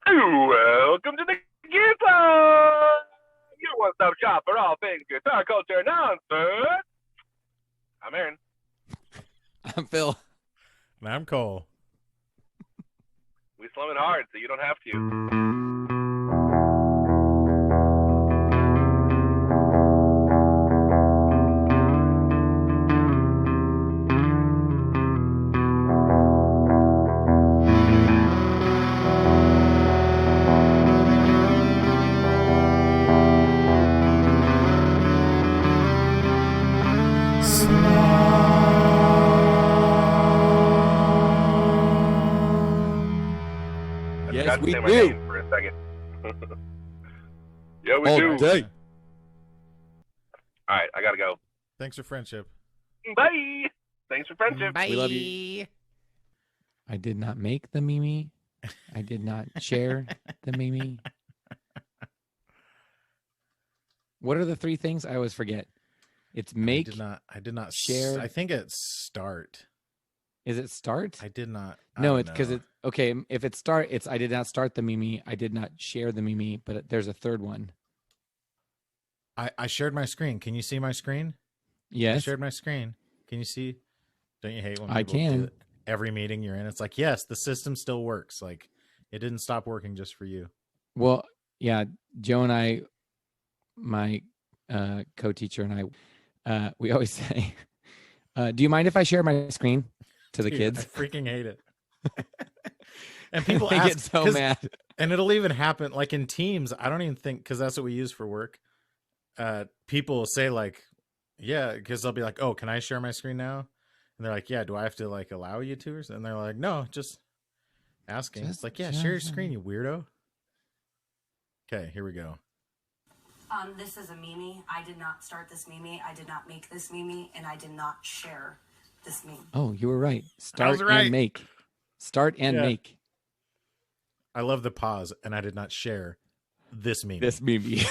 Welcome to the Guitar, your one-stop shop for all things guitar culture nonsense. I'm Aaron. I'm Phil. And I'm Cole. We slumming hard, so you don't have to. Yes, we say my do. name for a second. Yeah, we All do. day. All right, I gotta go. Thanks for friendship. Bye. Thanks for friendship. Bye. We love you. I did not make the Mimi. I did not share the Mimi. What are the three things? I always forget. It's make. I did not share. I think it's start. Is it start? I did not. No, it's because it's okay. If it's start, it's I did not start the Mimi. I did not share the Mimi, but there's a third one. I shared my screen. Can you see my screen? Yes. I shared my screen. Can you see? Don't you hate when I people can. do it? Every meeting you're in, it's like, yes, the system still works. Like, it didn't stop working just for you. Well, yeah, Joe and I, my co-teacher and I, we always say, do you mind if I share my screen to the kids? I freaking hate it. And people they ask, get so mad. And it'll even happen like in Teams. I don't even think, because that's what we use for work. People will say like, yeah, because they'll be like, oh, can I share my screen now? And they're like, yeah, do I have to like allow you to? And they're like, no, just asking. It's like, yeah, share your screen, you weirdo. Okay, here we go. This is a Mimi. I did not start this Mimi. I did not make this Mimi, and I did not share this meme. Oh, you were right. Start right. and make. Start and make. I love the pause, and I did not share this meme. This Mimi.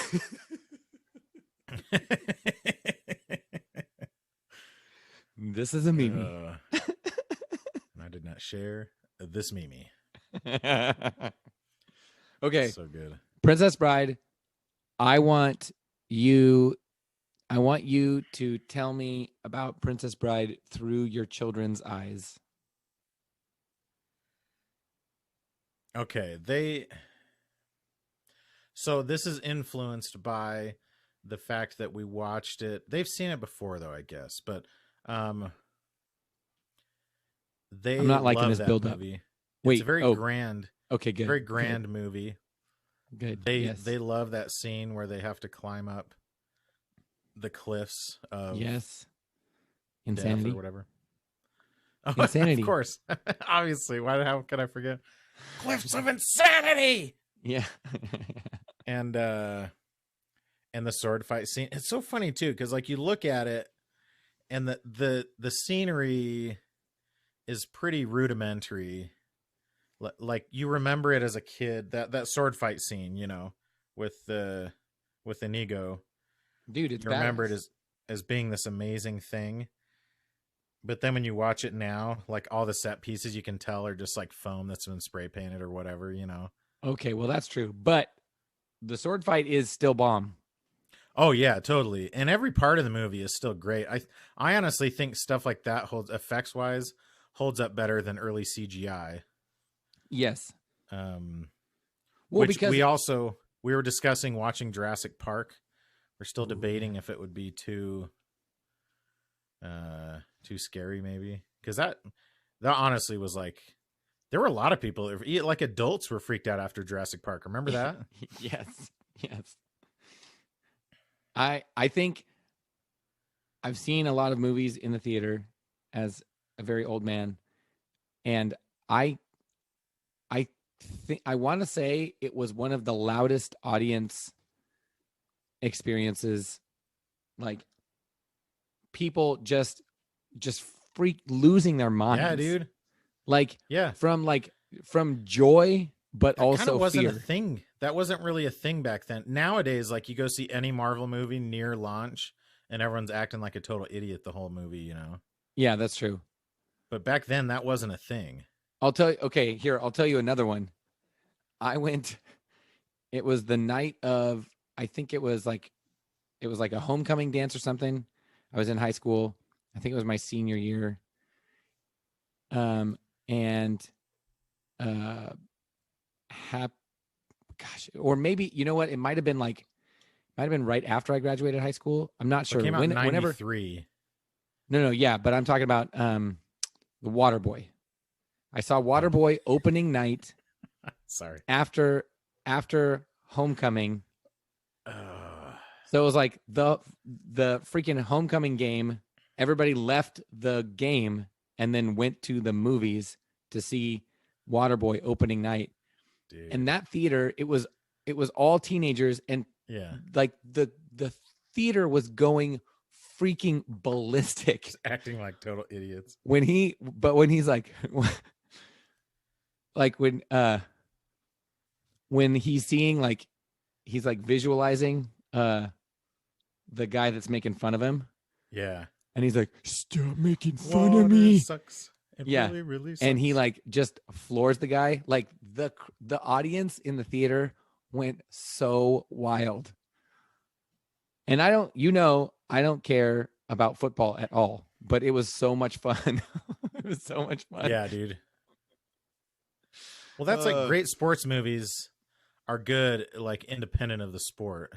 This is a Mimi. And I did not share this Mimi. Okay. So good. Princess Bride, I want you to tell me about Princess Bride through your children's eyes. Okay, so this is influenced by the fact that we watched it. They've seen it before though, I guess, but they I'm not liking love this that build up. movie. Wait, it's a very grand. Okay, good. Very grand movie. Good. They love that scene where they have to climb up the cliffs of Insanity or whatever. Insanity. Of course. Obviously. How could I forget? Cliffs of Insanity. Yeah. And the sword fight scene. It's so funny too, because like you look at it and the scenery is pretty rudimentary. Like you remember it as a kid, that sword fight scene, you know, with Inigo. Dude, it's you remember it as being this amazing thing. But then when you watch it now, like all the set pieces you can tell are just like foam that's been spray painted or whatever, you know. Okay, well that's true. But the sword fight is still bomb. Oh yeah, totally. And every part of the movie is still great. I honestly think stuff like that effects wise holds up better than early CGI. Yes. Which we were discussing watching Jurassic Park. We're still debating if it would be too scary, maybe, because that honestly was like, there were a lot of people, like adults, were freaked out after Jurassic Park. Remember that? Yes. I think I've seen a lot of movies in the theater as a very old man, and I think I want to say it was one of the loudest audience experiences. Like people just freak losing their minds. Yeah, dude. Like from joy, but that also wasn't fear. a thing. That wasn't really a thing back then. Nowadays, like you go see any Marvel movie near launch, and everyone's acting like a total idiot the whole movie, you know. Yeah, that's true. But back then, that wasn't a thing. I'll tell you. Okay, here I'll tell you another one. I went. It was the night of. I think it was like a homecoming dance or something. I was in high school. I think it was my senior year. And gosh, or maybe you know what? It might have been right after I graduated high school. I'm not sure. It came out in Whenever. 93. No, yeah, but I'm talking about the Waterboy. I saw Waterboy opening night. Sorry. After homecoming. So it was like the freaking homecoming game. Everybody left the game and then went to the movies to see Waterboy opening night. Dude. And that theater, it was all teenagers, and like the theater was going freaking ballistic. Just acting like total idiots. When he's like when he's seeing, like, he's like visualizing the guy that's making fun of him. Yeah. And he's like, stop making fun of me. Sucks. It really, really sucks. And he like just floors the guy. Like the audience in the theater went so wild. And I don't care about football at all, but it was so much fun. It was so much fun. Yeah, dude. Well, that's like great sports movies are good, like independent of the sport.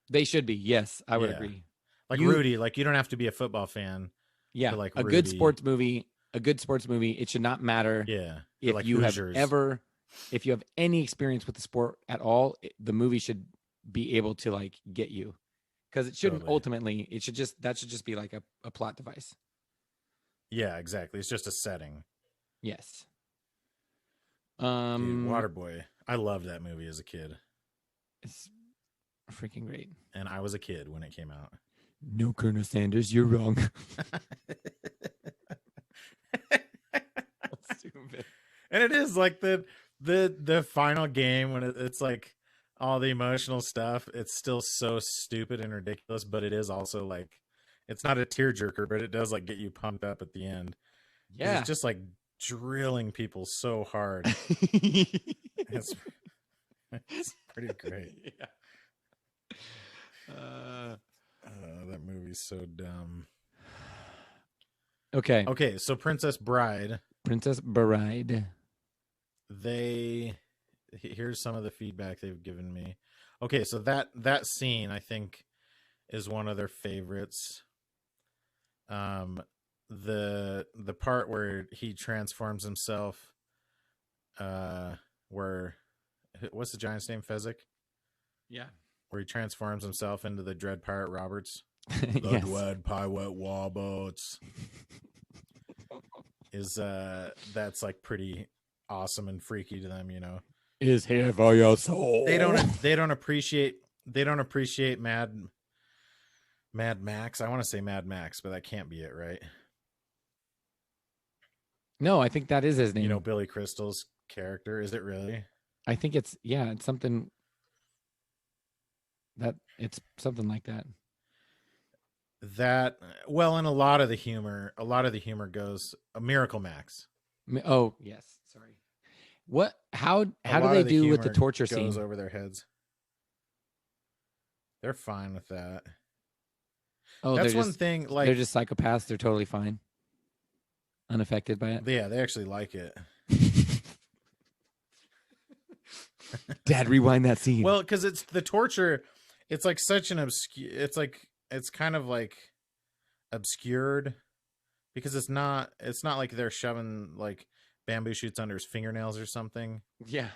They should be. Yes, I would agree. Like Rudy, like you don't have to be a football fan. Yeah, to like a Rudy. good sports movie. It should not matter. Yeah, if like you Hoosiers. if you have any experience with the sport at all, the movie should be able to like get you, because it shouldn't ultimately. It should just be like a plot device. Yeah, exactly. It's just a setting. Yes. Dude, Waterboy. I loved that movie as a kid. It's freaking great. And I was a kid when it came out. No, Colonel Sanders, you're wrong. Stupid. And it is like the final game when it's like all the emotional stuff. It's still so stupid and ridiculous, but it is also like it's not a tearjerker, but it does like get you pumped up at the end. Yeah, it's just like drilling people so hard. it's pretty great. Yeah. That movie's so dumb. Okay, so Princess Bride. Here's some of the feedback they've given me. Okay, so that scene I think is one of their favorites. The part where he transforms himself, what's the giant's name? Fezzik? Yeah. Where he transforms himself into the Dread Pirate Roberts. Yes. Dread Pirate Roberts. That's like pretty awesome and freaky to them, you know. Is here for your soul. They don't appreciate Mad Max. I want to say Mad Max, but that can't be it, right? No, I think that is his name. You know, Billy Crystal's character. Is it really? I think it's something like that. Well, and a lot of the humor goes Miracle Max. Oh, yes. Sorry. What? How do they do with the torture scene? Goes over their heads. They're fine with that. Oh, that's one thing. Like they're just psychopaths. They're totally fine, unaffected by it. Yeah, they actually like it. Dad, rewind that scene. Well, because it's the torture. It's like such an obscure. It's kind of like obscured because it's not like they're shoving like bamboo shoots under his fingernails or something. Yeah.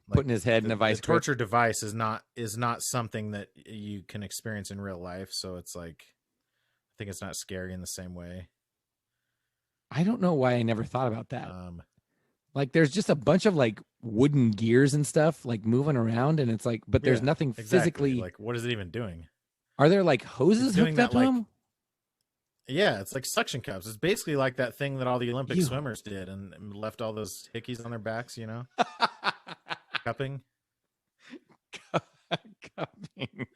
Like putting his head in a vice grip. Torture device is not something that you can experience in real life, so it's like I think it's not scary in the same way. I don't know why I never thought about that. Like there's just a bunch of like wooden gears and stuff like moving around, and it's like, but there's nothing physically. Like, what is it even doing? Are there like hoses hooked up to them? Yeah, it's like suction cups. It's basically like that thing that all the Olympic swimmers did and left all those hickeys on their backs, you know? Cupping. Cupping.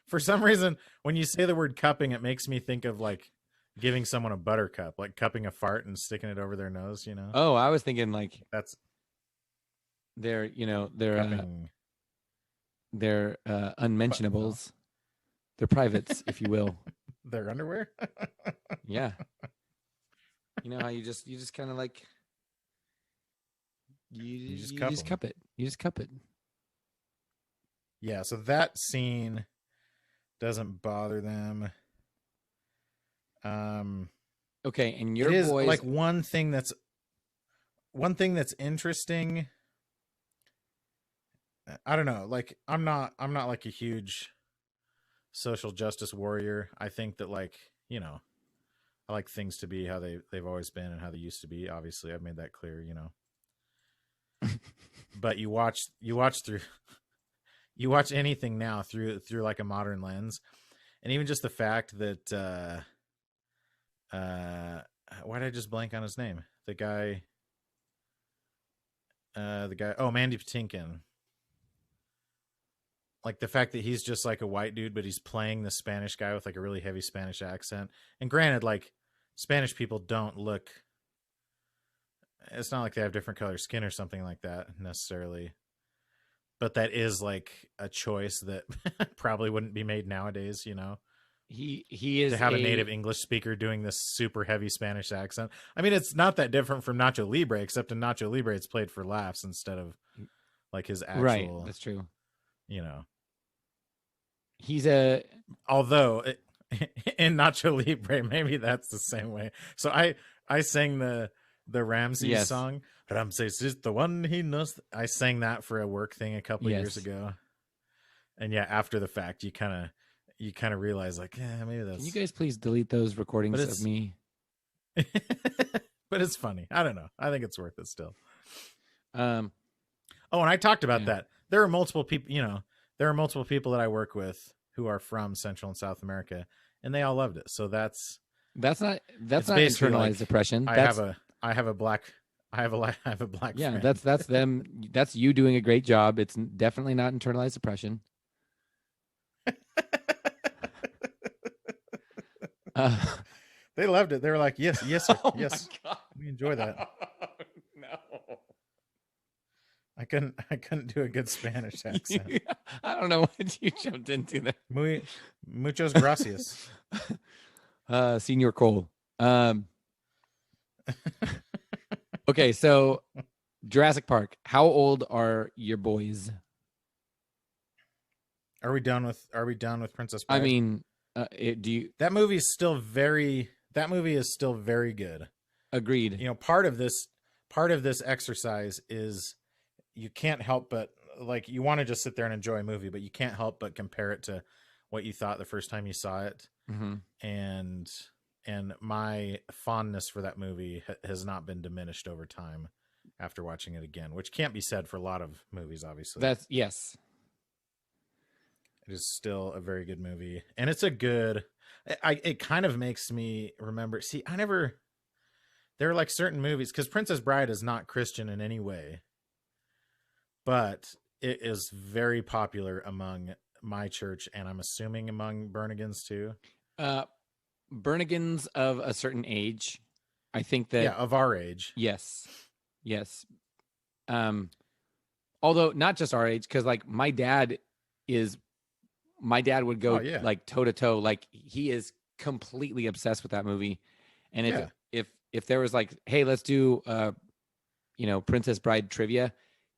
For some reason, when you say the word cupping, it makes me think of like giving someone a buttercup, like cupping a fart and sticking it over their nose, you know? Oh, I was thinking like That's they're cupping. they're unmentionables. They're privates, if you will. Their underwear? Yeah. You know how you just kind of like you just cup it. You just cup it. Yeah, so that scene doesn't bother them. Okay, and your it is boys like one thing that's interesting. I don't know. Like I'm not like a huge social justice warrior. I think that, like, you know, I like things to be how they've always been and how they used to be. Obviously, I've made that clear, you know. But you watch anything now through like a modern lens, and even just the fact that why did I just blank on his name? The guy, Mandy Patinkin. Like the fact that he's just like a white dude, but he's playing the Spanish guy with like a really heavy Spanish accent. And granted, like Spanish people don't look, it's not like they have different color skin or something like that necessarily. But that is like a choice that probably wouldn't be made nowadays, you know? he is To have a native English speaker doing this super heavy Spanish accent. I mean, it's not that different from Nacho Libre, except in Nacho Libre, it's played for laughs instead of like his actual, right. That's true. You know. He's a Although in Nacho Libre, maybe that's the same way. So I sang the Ramses song. Ramses is the one he knows. I sang that for a work thing a couple years ago. And yeah, after the fact, you kind of realize like, yeah, maybe that's. Can you guys please delete those recordings of me? But it's funny. I don't know. I think it's worth it still. Oh, and I talked about that. There are multiple people, you know, that I work with who are from Central and South America, and they all loved it. So that's not internalized like depression. I have a black yeah, friend. that's them. That's you doing a great job. It's definitely not internalized depression. They loved it. They were like, yes, sir. Oh yes, we enjoy that. No. I couldn't do a good Spanish accent. I don't know what you jumped into there. Muchos gracias. Senor Cole. Okay, so Jurassic Park. How old are your boys? Are we done with Princess Bride? I mean, that movie is still very good. Agreed. You know, part of this exercise is you can't help but, like, you want to just sit there and enjoy a movie, but you can't help but compare it to what you thought the first time you saw it. Mm-hmm. And my fondness for that movie has not been diminished over time after watching it again, which can't be said for a lot of movies, obviously. Yes. It is still a very good movie. And it's it kind of makes me remember, there are like certain movies, because Princess Bride is not Christian in any way, but it is very popular among my church, and I'm assuming among Bernigans too. Bernigans of a certain age, I think that of our age. Yes. Although not just our age, because like my dad would go like toe to toe, like he is completely obsessed with that movie. And if there was like, hey, let's do Princess Bride trivia,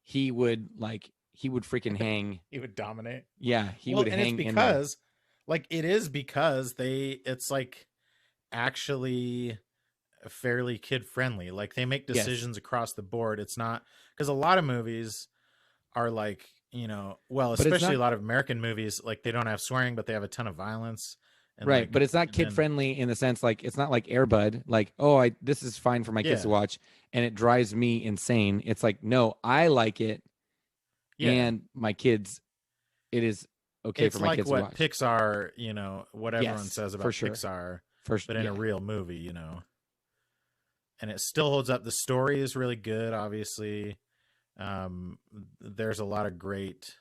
he would freaking hang. He would dominate. Yeah, he would hang. It's because it's like actually fairly kid friendly. Like they make decisions across the board. It's not, because a lot of movies are like, especially a lot of American movies, like they don't have swearing, but they have a ton of violence. And right, but it's not kid friendly in the sense, like it's not like Air Bud, like, oh, this is fine for my kids to watch, and it drives me insane. It's like, no, I like it, and my kids, it is okay for my kids to watch. It's like what Pixar, what everyone says about Pixar, but in a real movie, and it still holds up. The story is really good, obviously. There's a lot of great,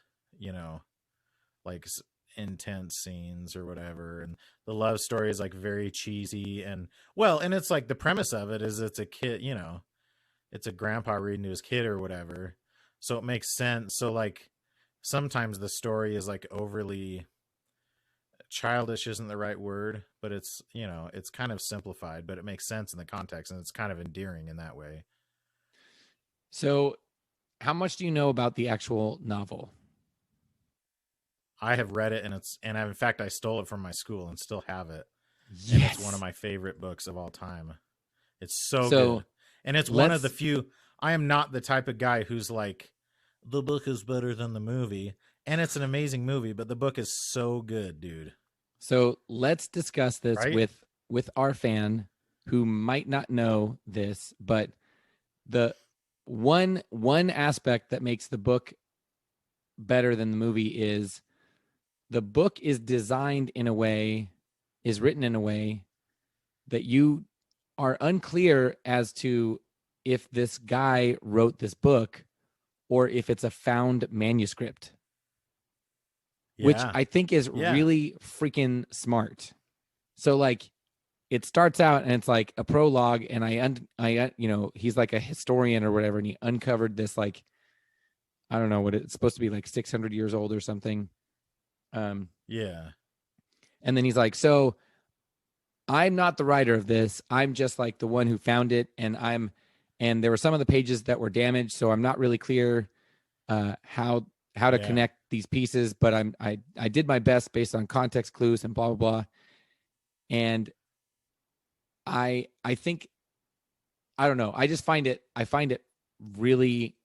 like intense scenes or whatever, and the love story is like very cheesy, and it's like the premise of it is it's a kid, it's a grandpa reading to his kid or whatever, so it makes sense. So like sometimes the story is like overly childish isn't the right word, but it's it's kind of simplified, but it makes sense in the context, and it's kind of endearing in that way. So how much do you know about the actual novel? I have read it, and in fact I stole it from my school and still have it. Yes. And it's one of my favorite books of all time. It's so good. And it's one of the few. I am not the type of guy who's like, the book is better than the movie. And it's an amazing movie, but the book is so good, dude. So let's discuss this Right? with our fan who might not know this, but the one aspect that makes the book better than the movie is the book is designed in a way, is written in a way that you are unclear as to if this guy wrote this book or if it's a found manuscript, which I think is really freaking smart. So like it starts out and it's like a prologue, and I he's like a historian or whatever, and he uncovered this, like, I don't know what it's supposed to be, like 600 years old or something. Yeah. And then he's like, so I'm not the writer of this. I'm just like the one who found it. And there were some of the pages that were damaged. So I'm not really clear how to connect these pieces, but I did my best based on context clues and blah, blah, blah. And I think, I don't know. I find it really,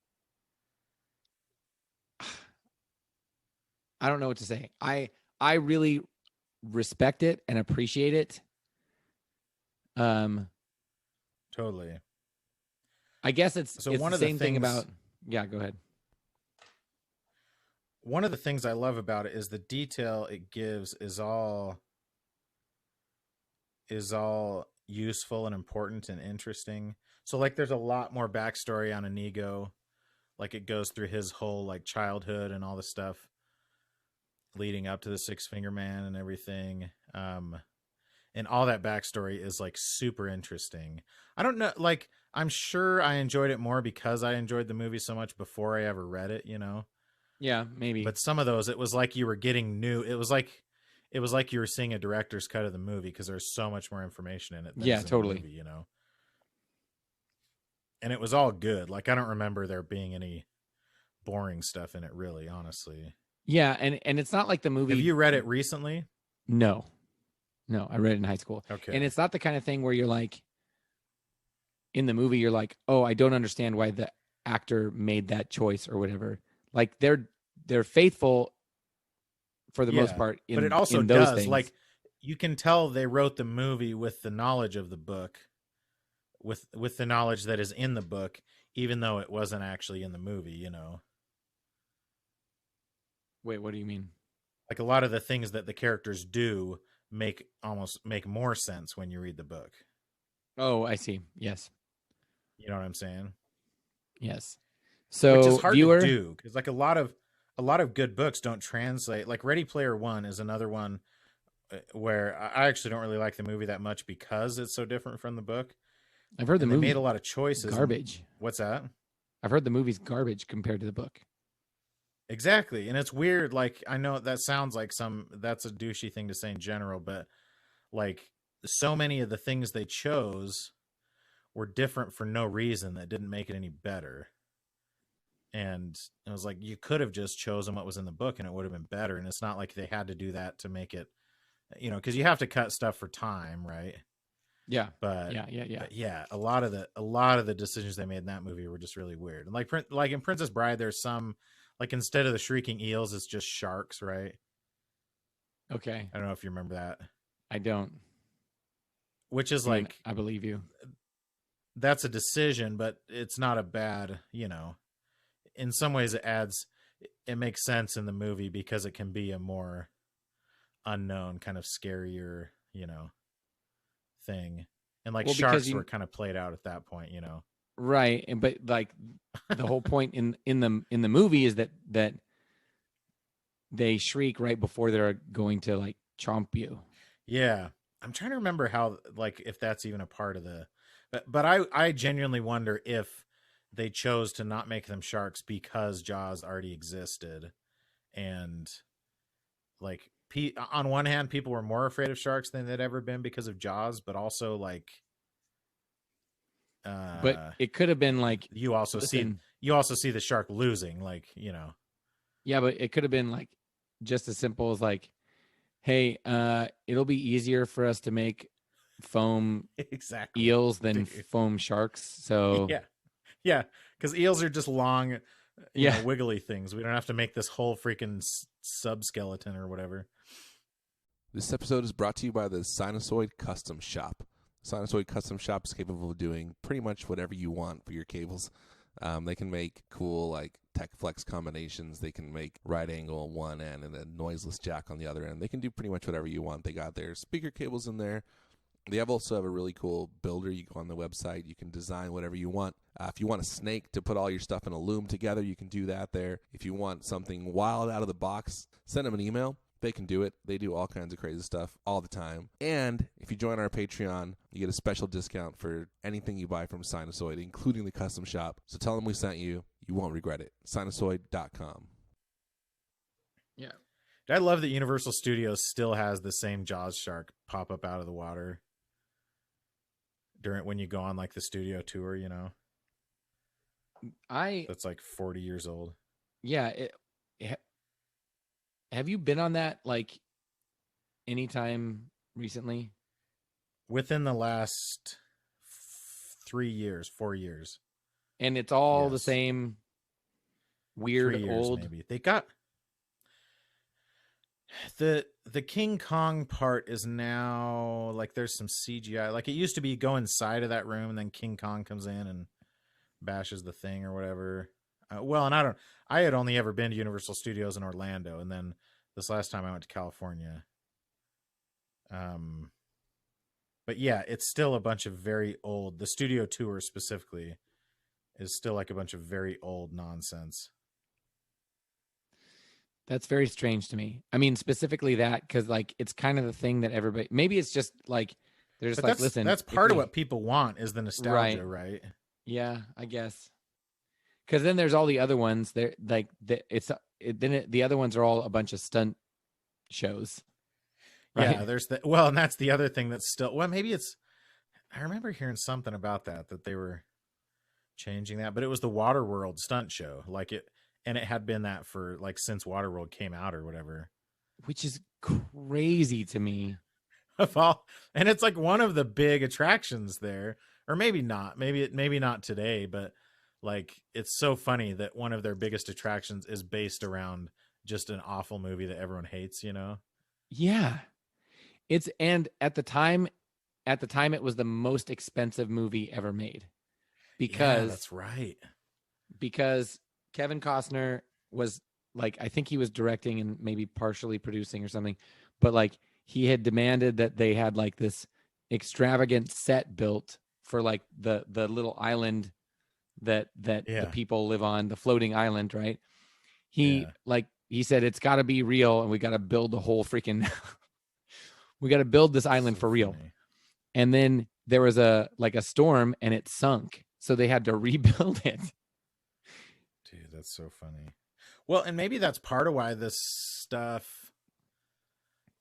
I don't know what to say. I really respect it and appreciate it. Totally. I guess it's one the of the same thing things- about, yeah, go ahead. One of the things I love about it is the detail it gives is all useful and important and interesting. So like there's a lot more backstory on Inigo. Like it goes through his whole like childhood and all the stuff leading up to the Six Finger Man and everything. And all that backstory is like super interesting. I don't know, like I'm sure I enjoyed it more because I enjoyed the movie so much before I ever read it, Yeah, maybe. But some of those, it was like you were getting new. It was like you were seeing a director's cut of the movie because there's so much more information in it. Than is in totally. the movie, And it was all good. Like I don't remember there being any boring stuff in it, really, honestly. Yeah, and it's not like the movie. Have you read it recently? No, I read it in high school. Okay. And it's not the kind of thing where you're like, in the movie, you're like, oh, I don't understand why the actor made that choice or whatever. Like they're faithful for the most part. But it also does things. Like you can tell they wrote the movie with the knowledge of the book, with the knowledge that is in the book, even though it wasn't actually in the movie. Wait, what do you mean? Like a lot of the things that the characters do make more sense when you read the book. Oh, I see. Yes. You know what I'm saying? Yes. So which is hard to do because like a lot of good books don't translate. Like Ready Player One is another one where I actually don't really like the movie that much because it's so different from the book. I've heard the movie made a lot of choices. Garbage. What's that? I've heard the movie's garbage compared to the book. Exactly. And it's weird. Like, I know that sounds like that's a douchey thing to say in general, but like so many of the things they chose were different for no reason that didn't make it any better. And it was like, you could have just chosen what was in the book and it would have been better. And it's not like they had to do that to make it, because you have to cut stuff for time, right? Yeah. But yeah. A lot of the decisions they made in that movie were just really weird. And like in Princess Bride, there's some, like instead of the shrieking eels, it's just sharks, right? Okay. I don't know if you remember that. I don't. Which is like, I believe you. That's a decision, but it's not a bad, in some ways it makes sense in the movie because it can be a more unknown kind of scarier, thing. And like sharks were kind of played out at that point, Right. But like the whole point in the movie is that they shriek right before they're going to like chomp you. Yeah. I'm trying to remember how, like, if that's even a part of the, but I genuinely wonder if they chose to not make them sharks because Jaws already existed. And like, on one hand, people were more afraid of sharks than they'd ever been because of Jaws, but also like, But it could have been like, you also listen, see the shark losing, like, you know. yeah, but it could have been like just as simple as like, hey, it'll be easier for us to make foam Exactly. eels than Dude. foam sharks. So Yeah, because eels are just long, you Yeah. know, wiggly things. We don't have to make this whole freaking subskeleton or whatever. This episode is brought to you by the Sinusoid Custom Shop. Sinusoid Custom Shop is capable of doing pretty much whatever you want for your cables. They can make cool like tech flex combinations. They can make right angle on one end and a noiseless jack on the other end. They can do pretty much whatever you want. They got their speaker cables in there. They also have a really cool builder. You go on the website. You can design whatever you want. If you want a snake to put all your stuff in a loom together, you can do that there. If you want something wild out of the box, send them an email. They can do it. They do all kinds of crazy stuff all the time. And if you join our Patreon, you get a special discount for anything you buy from Sinusoid, including the custom shop. So tell them we sent you. You won't regret it. Sinusoid.com. Yeah. I love that Universal Studios still has the same Jaws shark pop up out of the water when you go on like the studio tour, you know. That's like 40 years old. Yeah. Have you been on that like anytime recently? Within the last 4 years. And it's all Yes. the same weird 3 years, old. maybe. They got the King Kong part is now like there's some CGI. Like it used to be go inside of that room and then King Kong comes in and bashes the thing or whatever. And I had only ever been to Universal Studios in Orlando, and then this last time I went to California. But yeah, it's still a bunch of very old. The studio tour specifically is still like a bunch of very old nonsense. That's very strange to me. I mean, specifically that, because like it's kind of the thing that everybody. Maybe it's just like they're just But like, listen. that's part of what people want is the nostalgia, right? Yeah, I guess. Because then there's all the other ones. They're like the other ones are all a bunch of stunt shows. Right? Yeah, and that's the other thing that's still. Well, maybe it's. I remember hearing something about that they were changing that, but it was the Waterworld stunt show, like it, and it had been that for like since Waterworld came out or whatever. Which is crazy to me. And it's like one of the big attractions there, or maybe not. Maybe not today, but like it's so funny that one of their biggest attractions is based around just an awful movie that everyone hates, you know? Yeah. And at the time it was the most expensive movie ever made. Because that's right. Because Kevin Costner was like, I think he was directing and maybe partially producing or something, but like he had demanded that they had like this extravagant set built for like the little island that the people live on, the floating island, right? He said it's got to be real, and we got to build the whole freaking we got to build this island for real. And then there was a storm and it sunk, so they had to rebuild it. Dude, that's so funny. Well, and maybe that's part of why this stuff,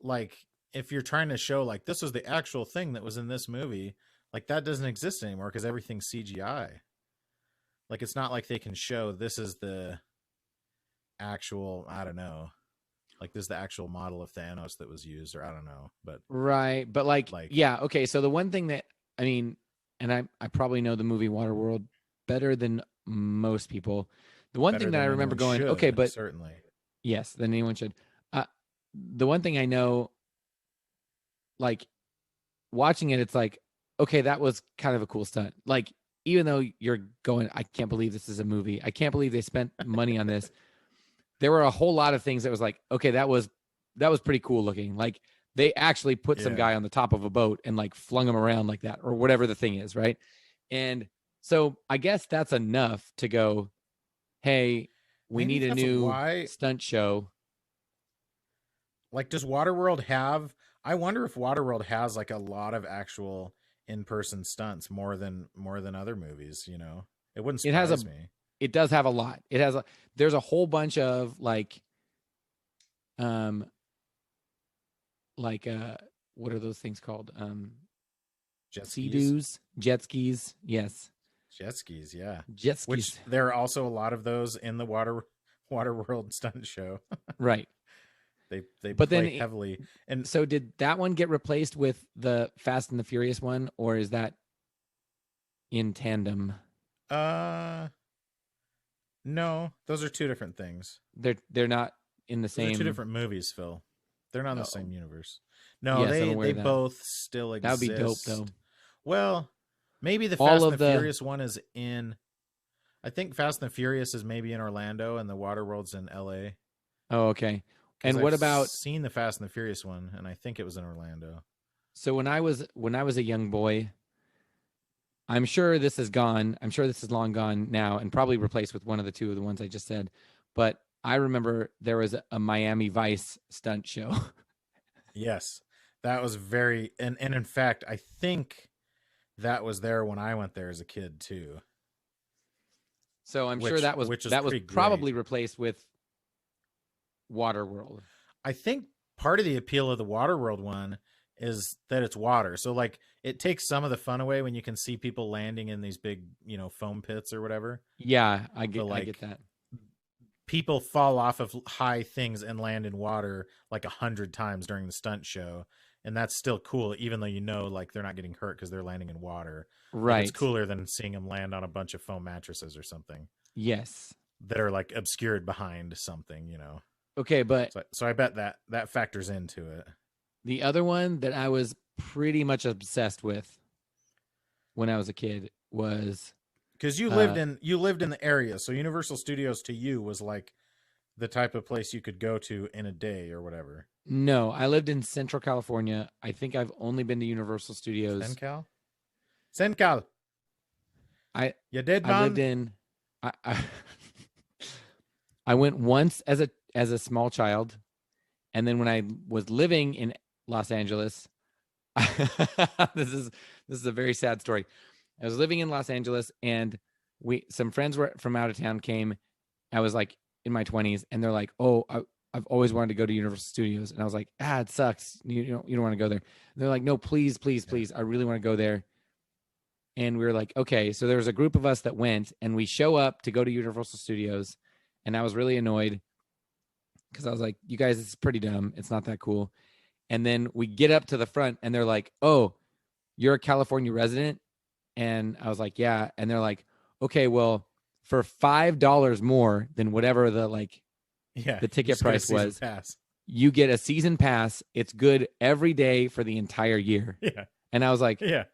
like if you're trying to show like this was the actual thing that was in this movie, like that doesn't exist anymore because everything's CGI. Like it's not like they can show this is the actual, I don't know, like this is the actual model of Thanos that was used, or I don't know, but right. But like yeah, okay. So the one thing that I mean, and I probably know the movie Waterworld better than most people. The one thing that I remember going, okay, but certainly yes, than anyone should. The one thing I know, like watching it, it's like, okay, that was kind of a cool stunt. Like even though you're going, I can't believe this is a movie. I can't believe they spent money on this. There were a whole lot of things that was like, okay, that was pretty cool looking. Like they actually put some guy on the top of a boat and like flung him around like that or whatever the thing is, right? And so I guess that's enough to go, hey, we need a new stunt show. Like, does Waterworld have? I wonder if Waterworld has like a lot of actual in-person stunts more than other movies. You know, it wouldn't It has surprise me. It does have a lot. There's a whole bunch of like like what are those things called? Jet Sea skis, doos, jet skis. Yes, jet skis, yeah. jet skis. Which there are also a lot of those in the Waterworld stunt show. Right. They But play then heavily. And so did that one get replaced with the Fast and the Furious one, or is that in tandem? no, those are two different things. They're not in the Those same. are two different movies, Phil. They're not in the Oh. same universe. No, Yes, I'm aware they of that. both still exist. That would be dope, though. Well, maybe the All Fast of and the the- Furious one is in. I think Fast and the Furious is maybe in Orlando, and the Waterworld's in L.A. Oh, okay. 'Cause And what I've about seen the Fast and the Furious one, and I think it was in Orlando. so when I was a young boy, I'm sure this is gone. I'm sure this is long gone now and probably replaced with one of the two of the ones I just said. But I remember there was a Miami Vice stunt show. Yes, that was very, and in fact, I think that was there when I went there as a kid too. So I'm sure Which- that was which is probably pretty great. replaced with Waterworld. I think part of the appeal of the Waterworld one is that it's water. So like it takes some of the fun away when you can see people landing in these big, foam pits or whatever. Yeah, I get like- that. People fall off of high things and land in water like 100 times during the stunt show. And that's still cool, even though like they're not getting hurt because they're landing in water. Like, Right. it's cooler than seeing them land on a bunch of foam mattresses or something Yes. that are like obscured behind something, Okay, but So I bet that factors into it. the other one that I was pretty much obsessed with when I was a kid was Because you lived in the area, so Universal Studios to you was like the type of place you could go to in a day or whatever. no, I lived in Central California. I think I've only been to Universal Studios. Sencal. You did, man? I lived in I went once as a small child, and then when I was living in Los Angeles, this is a very sad story. I was living in Los Angeles, and some friends were from out of town came. I was like in my 20s, and they're like, "Oh, I've always wanted to go to Universal Studios," and I was like, "It sucks. You don't want to go there." And they're like, "No, please, please, please. I really want to go there." And we were like, "Okay." So there was a group of us that went, and we show up to go to Universal Studios, and I was really annoyed because I was like, "You guys, it's pretty dumb. It's not that cool." And then we get up to the front, and they're like, "Oh, you're a California resident?" And I was like, "Yeah." And they're like, "Okay, well, for $5 more than whatever the The ticket price was, pass. you get a season pass. It's good every day for the entire year." Yeah. And I was like, Yeah.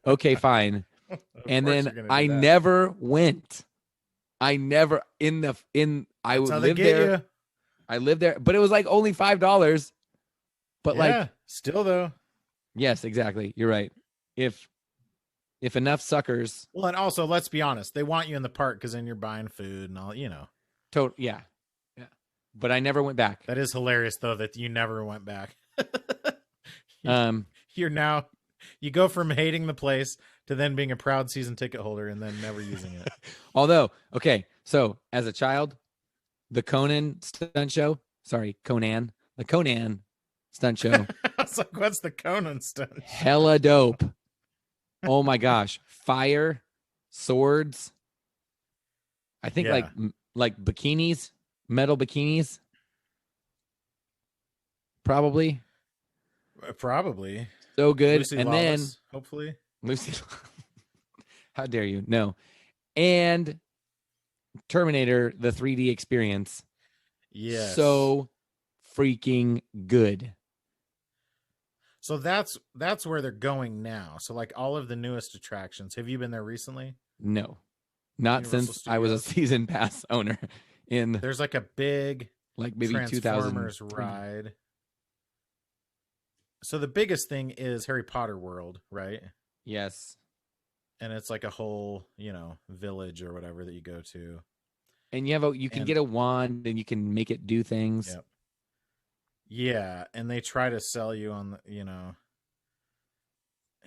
"Okay, fine." Of And course you're then gonna do I that. never went. I never I That's how they lived get there. you. I lived there, but it was like only $5. But Yeah, still though. yes, exactly. You're right. If enough suckers, Well, and also let's be honest, they want you in the park because then you're buying food and all. yeah. But I never went back. That is hilarious though that you never went back. Um, You go from hating the place to then being a proud season ticket holder and then never using it. although, okay, so as a child, the Conan stunt show I was like, what's the Conan stunt? hella dope. Oh my gosh, fire, swords. I think Yeah. like bikinis, metal bikinis. Probably Probably. so good. Lucy and Lawless, then hopefully. Lucy, how dare you? No, and Terminator, the 3D experience. Yes. So freaking good. So that's where they're going now. So like all of the newest attractions. Have you been there recently? No, not Universal since I was a Studios. season pass owner in There's like a big like maybe Transformers 2000 ride. So the biggest thing is Harry Potter World, right? Yes. And it's like a whole, village or whatever that you go to. And you can And- get a wand and you can make it do things. Yep. Yeah, and they try to sell you on the.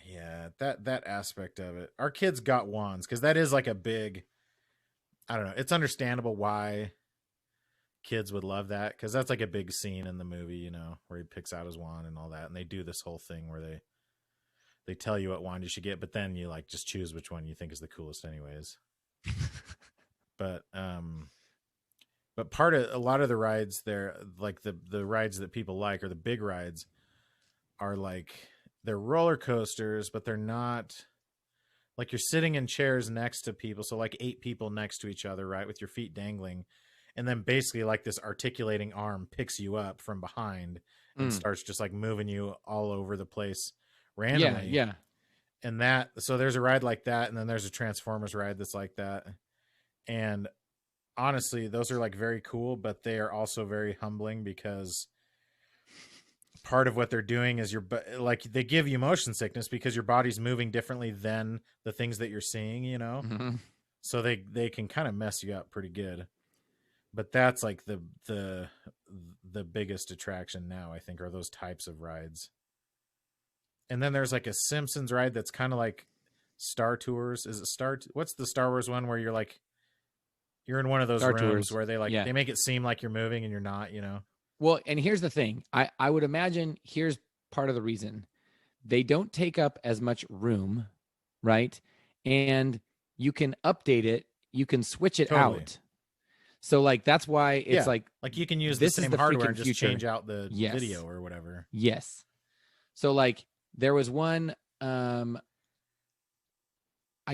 Yeah, that aspect of it. Our kids got wands because that is like a big. I don't know. It's understandable why kids would love that because that's like a big scene in the movie, where he picks out his wand and all that, and they do this whole thing where they tell you what wand you should get, but then you like just choose which one you think is the coolest, anyways. But part of a lot of the rides there, like the rides that people like, or the big rides, are like they're roller coasters, but they're not like you're sitting in chairs next to people, so like 8 people next to each other, right, with your feet dangling, and then basically like this articulating arm picks you up from behind and starts just like moving you all over the place randomly. Yeah. And so there's a ride like that, and then there's a Transformers ride that's like that. And honestly, those are like very cool, but they are also very humbling because part of what they're doing is like they give you motion sickness because your body's moving differently than the things that you're seeing, Mm-hmm. So they can kind of mess you up pretty good. But that's like the biggest attraction now, I think, are those types of rides. And then there's like a Simpsons ride that's kind of like Star Tours. Is it what's the Star Wars one where you're in one of those Star rooms Tours. where they Yeah. they make it seem like you're moving and you're not, Well, and here's the thing. I would imagine here's part of the reason. They don't take up as much room, right? And you can update it. You can switch it Totally. out. So like that's why it's like you can use this the is same the hardware freaking and just future. change out the Yes. video or whatever. Yes. So like there was one I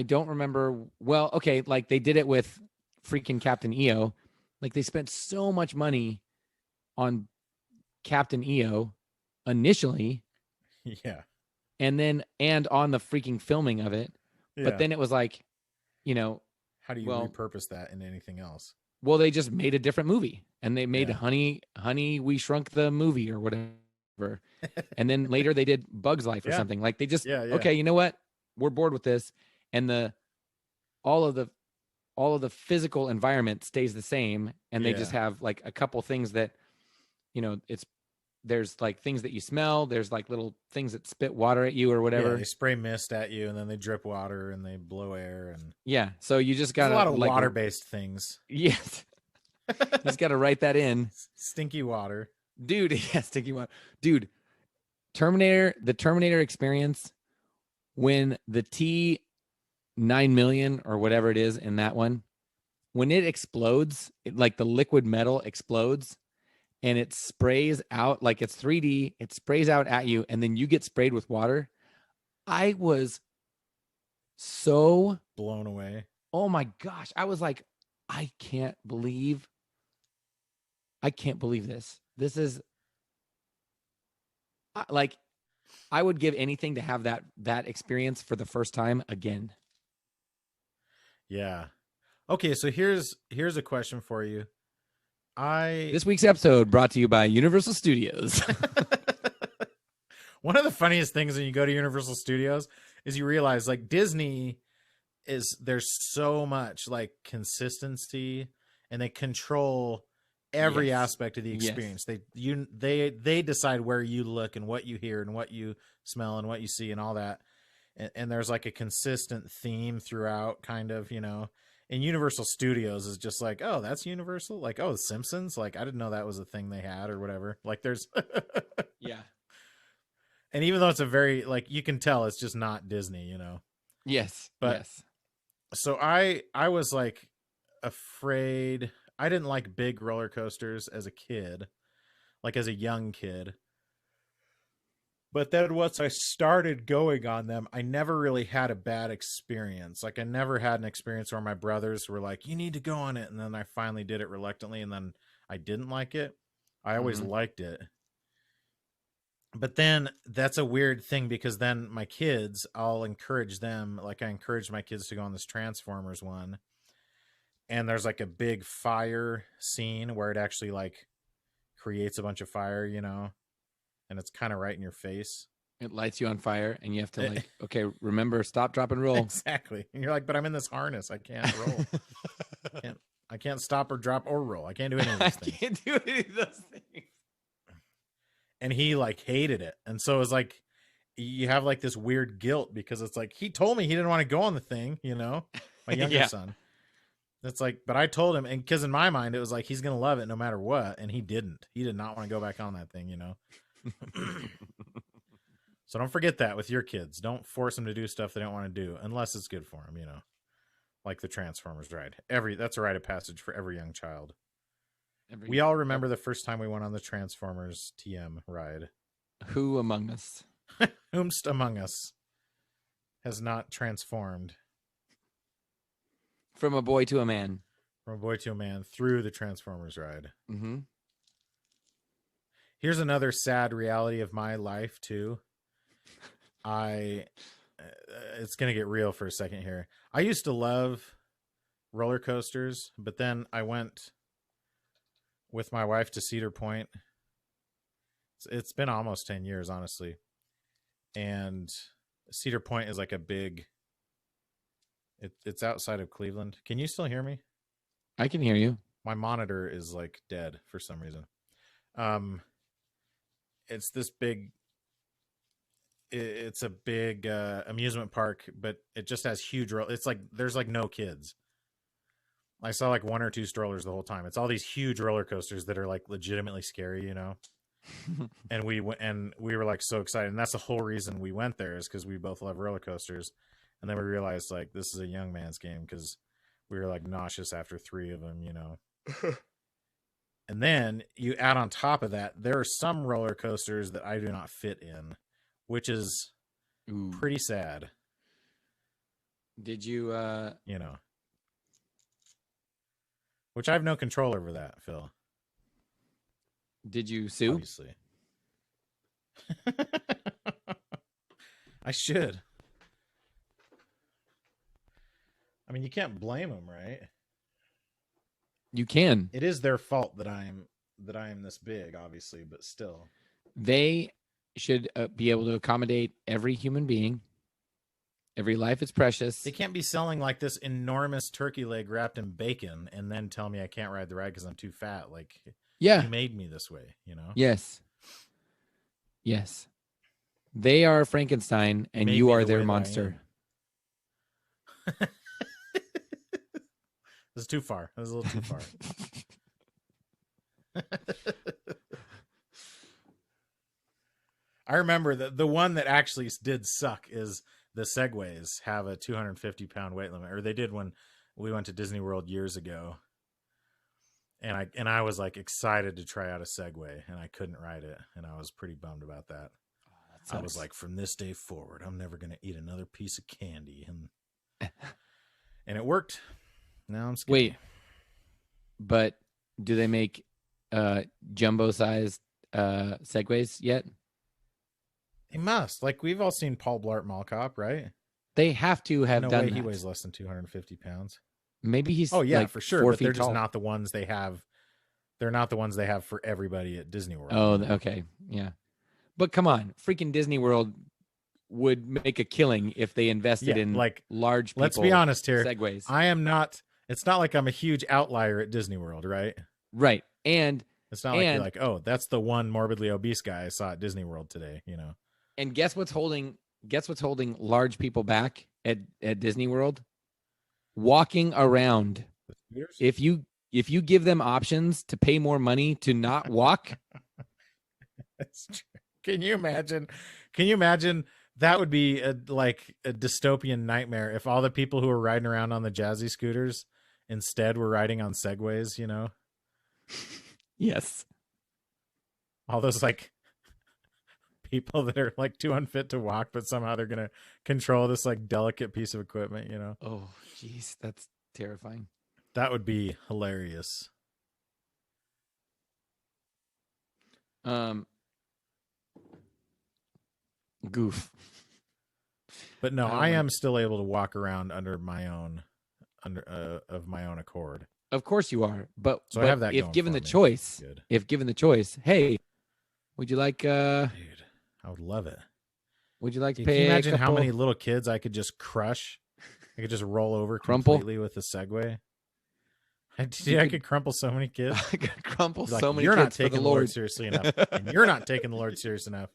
don't remember. Well, okay, like they did it with freaking Captain EO. Like they spent so much money on Captain EO initially, Yeah. and on the freaking filming of it. But then it was like, how do you repurpose that into anything else? Well, they just made a different movie, and they made Yeah. Honey, We Shrunk the Movie or whatever. And then later they did Bug's Life or something. Like they just, okay, you know what? We're bored with this. And all of the physical environment stays the same. And they just have like a couple things that, there's like things that you smell. There's like little things that spit water at you or whatever. Yeah, they spray mist at you and then they drip water and they blow air and so you just got a lot of water-based things. Yes. Just got to write that in. Stinky water. Dude, stinky water. Dude, the Terminator experience when the T-9 or whatever it is in that one, when it explodes, like the liquid metal explodes and it sprays out, like it's 3D, it sprays out at you and then you get sprayed with water. I was so blown away. Oh my gosh. I was like, I can't believe this. This is like, I would give anything to have that experience for the first time again. Yeah. Okay, so here's a question for you. This week's episode brought to you by Universal Studios. One of the funniest things when you go to Universal Studios is you realize like Disney there's so much like consistency and they control every aspect of the experience. They decide where you look and what you hear and what you smell and what you see and all that. And there's like a consistent theme throughout, kind of, And Universal Studios is just like, oh, that's Universal? Like, oh, Simpsons? Like, I didn't know that was a thing they had or whatever. Like, there's... Yeah. And even though it's a very, like, you can tell it's just not Disney, Yes. But, yes. So I was, like, afraid... I didn't like big roller coasters as a kid. Like, as a young kid. But then once I started going on them, I never really had a bad experience. Like I never had an experience where my brothers were like, you need to go on it. And then I finally did it reluctantly. And then I didn't like it. I always liked it. But then that's a weird thing because then my kids, I'll encourage them. Like I encouraged my kids to go on this Transformers one. And there's like a big fire scene where it actually like creates a bunch of fire, and it's kind of right in your face. It lights you on fire and you have to like, okay, remember, stop, drop, and roll. Exactly. And you're like, but I'm in this harness. I can't roll. I can't stop or drop or roll. I can't do any of those things. I can't do any of those things. and he like hated it. And so it was like you have like this weird guilt because it's like he told me he didn't want to go on the thing, you know, my younger Yeah. son. It's like, but I told him, and because in my mind it was like he's gonna love it no matter what, and he didn't. He did not want to go back on that thing, you know. So don't forget that with your kids. Don't force them to do stuff they don't want to do unless it's good for them, you know. Like the Transformers ride. That's a rite of passage for every young child. We all remember the first time we went on the Transformers TM ride. Who among us? Whomst among us has not transformed From a boy to a man. from a boy to a man through the Transformers ride? Mm-hmm. Here's another sad reality of my life too. It's going to get real for a second here. I used to love roller coasters, but then I went with my wife to Cedar Point. It's been almost 10 years, honestly. And Cedar Point is like a big, it's outside of Cleveland. Can you still hear me? I can hear you. My monitor is like dead for some reason. It's this big, it's a big amusement park, but it just has huge, it's like, there's like no kids. I saw like 1 or 2 strollers the whole time. It's all these huge roller coasters that are like legitimately scary, you know? And we went, and we were like so excited. And that's the whole reason we went there, is because we both love roller coasters. And then we realized like this is a young man's game, because we were like nauseous after 3 of them, you know? And then you add on top of that, there are some roller coasters that I do not fit in, which is pretty sad. Did you, you know, which I have no control over that, Phil. Did you sue? Obviously. I should. I mean, you can't blame them, right? You can. It is their fault that I am this big, obviously, but still. They should be able to accommodate every human being. Every life is precious. They can't be selling like this enormous turkey leg wrapped in bacon and then tell me I can't ride the ride because I'm too fat. Like, yeah, you made me this way, you know? Yes. Yes. They are Frankenstein and you are their monster. This is too far. This is a little too far. I remember the one that actually did suck is the Segways have a 250-pound weight limit, or they did when we went to Disney World years ago. And I was like excited to try out a Segway, and I couldn't ride it, and I was pretty bummed about that. I was like, from this day forward, I'm never going to eat another piece of candy, and it worked. Now I'm scared. Wait, but do they make jumbo-sized Segways yet? They must. Like, we've all seen Paul Blart Mall Cop, right? They have to have done that. He weighs less than 250 pounds. Maybe he's like for sure, 4 but they're feet just tall. not the ones they have. They're not the ones they have for everybody at Disney World. Oh, okay. Yeah. But come on, freaking Disney World would make a killing if they invested in like large people. Let's be honest here. Segways. I am not, it's not like I'm a huge outlier at Disney World, right? Right. And it's not like you're like, oh, that's the one morbidly obese guy I saw at Disney World today, you know. And guess what's holding large people back at Disney World? Walking around. If you give them options to pay more money to not walk. That's true. Can you imagine that would be like a dystopian nightmare if all the people who were riding around on the jazzy scooters instead were riding on Segways, you know? Yes. All those like people that are like too unfit to walk, but somehow they're going to control this like delicate piece of equipment, you know? Oh, geez. That's terrifying. That would be hilarious. Goof. But no, I am still able to walk around of my own accord. Of course you are, but I have that. If given the choice, hey, would you like? Dude, I would love it. Would you like to pay? Can you imagine how many little kids I could just crush? I could just roll over completely with a Segway. I could crumple so many kids. I could crumple Like, so many you're kids not for taking the Lord. seriously enough, and you're not taking the Lord serious enough.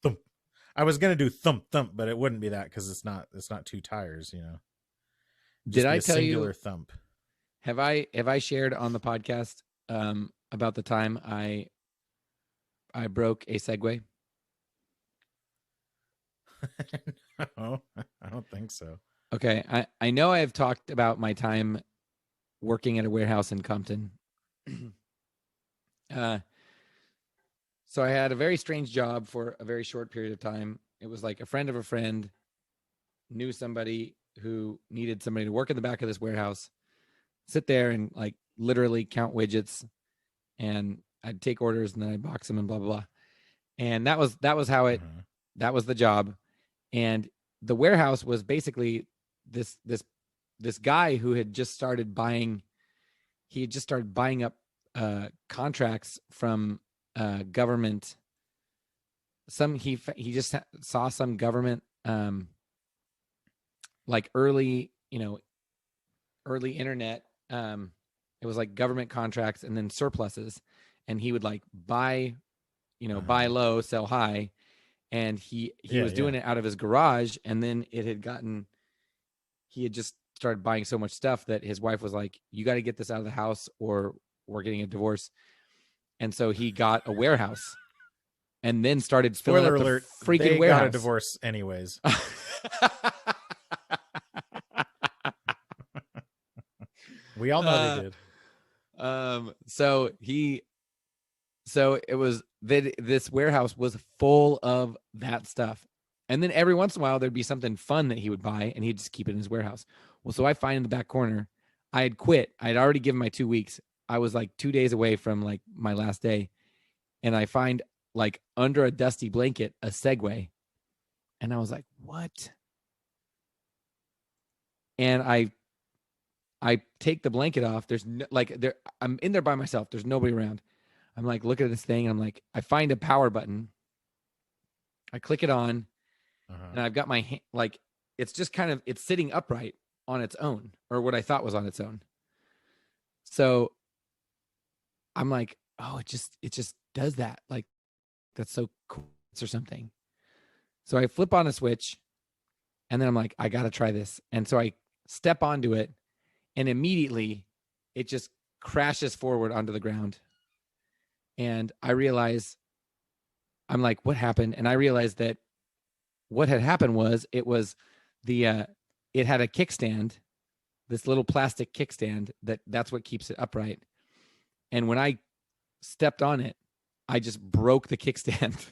Thump. I was gonna do thump thump, but it wouldn't be that because it's not two tires, you know. Did I tell singular you? Thump? Have I shared on the podcast about the time I broke a Segway? No, I don't think so. Okay, I know I have talked about my time working at a warehouse in Compton. So I had a very strange job for a very short period of time. It was like a friend of a friend knew somebody who needed somebody to work in the back of this warehouse, sit there and like literally count widgets, and I'd take orders and then I'd box them and blah blah blah. And that was how it that was the job. And the warehouse was basically this guy who had just started buying up contracts from government. He just saw some government like early internet. It was like government contracts and then surpluses, and he would like buy low, sell high. And he was doing it out of his garage, and then he had just started buying so much stuff that his wife was like, "You got to get this out of the house or we're getting a divorce." And so he got a warehouse and then started filling up the freaking warehouse. Got a divorce anyways. We all know they did. So it was that this warehouse was full of that stuff. And then every once in a while, there'd be something fun that he would buy and he'd just keep it in his warehouse. Well, so I find in the back corner, I had quit. I had already given my 2 weeks. I was like 2 days away from like my last day. And I find like under a dusty blanket, a Segway. And I was like, what? And I take the blanket off. There's I'm in there by myself. There's nobody around. I'm like, look at this thing. I'm like, I find a power button. I click it on, and I've got my hand, like, it's just kind of, it's sitting upright on its own, or what I thought was on its own. So I'm like, oh, it just does that. Like, that's so cool or something. So I flip on a switch, and then I'm like, I got to try this. And so I step onto it, and immediately it just crashes forward onto the ground. And I realize, I'm like, what happened? And I realized that what had happened was it had a kickstand, this little plastic kickstand that's what keeps it upright. And when I stepped on it, I just broke the kickstand.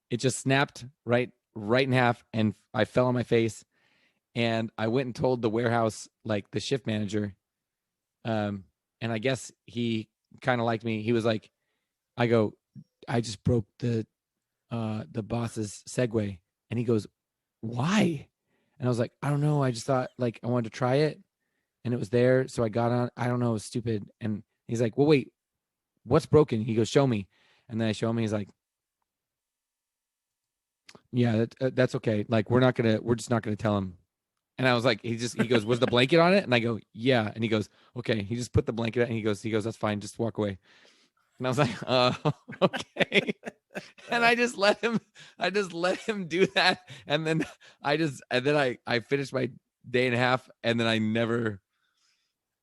It just snapped right in half, and I fell on my face. And I went and told the warehouse, like the shift manager. And I guess he kind of liked me. He was like, I just broke the boss's Segway. And he goes, why? And I was like, I don't know. I just thought like I wanted to try it, and it was there. So I got on. I don't know. It was stupid. And he's like, well, wait, what's broken? He goes, show me. And then I show him. He's like, yeah, that's okay. Like, we're just not gonna tell him. And I was like, he goes, was the blanket on it? And I go, yeah. And he goes, okay. He just put the blanket on, and he goes, that's fine. Just walk away. And I was like, okay. And I just let him do that. And then I finished my day and a half, and then I never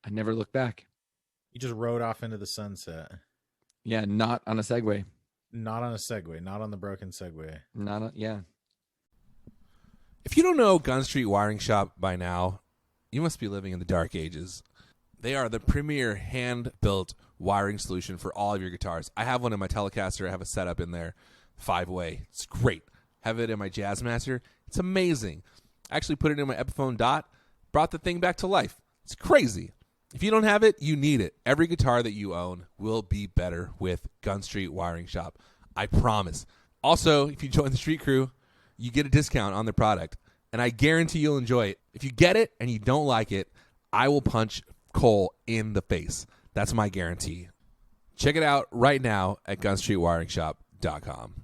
looked back. You just rode off into the sunset. Yeah. Not on a Segway. Not on a Segway. Not on the broken Segway. Yeah. If you don't know Gun Street Wiring Shop by now, you must be living in the dark ages. They are the premier hand-built wiring solution for all of your guitars. I have one in my Telecaster. I have a setup in there, 5-way. It's great. Have it in my Jazzmaster. It's amazing. I actually put it in my Epiphone Dot, brought the thing back to life. It's crazy. If you don't have it, you need it. Every guitar that you own will be better with Gun Street Wiring Shop. I promise. Also, if you join the Street Crew, you get a discount on the product, and I guarantee you'll enjoy it. If you get it and you don't like it, I will punch Cole in the face. That's my guarantee. Check it out right now at gunstreetwiringshop.com.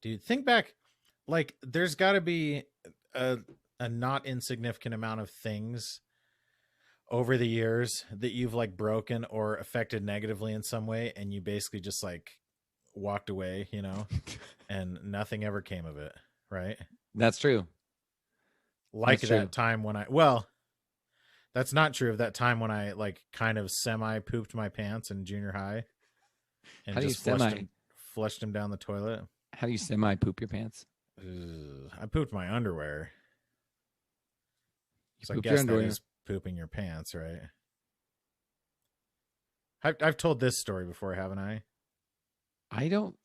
Dude, think back. Like, there's got to be a not insignificant amount of things over the years that you've like broken or affected negatively in some way, and you basically just like walked away, you know, and nothing ever came of it, right? That's true. Like That's that true. time when that's not true of that time when I like kind of semi pooped my pants in junior high and How do you just semi? flushed him down the toilet. How do you semi poop your pants? I pooped my underwear. You So I pooped guess your that underwear. is pooping your pants, right? I've told this story before, haven't I? I don't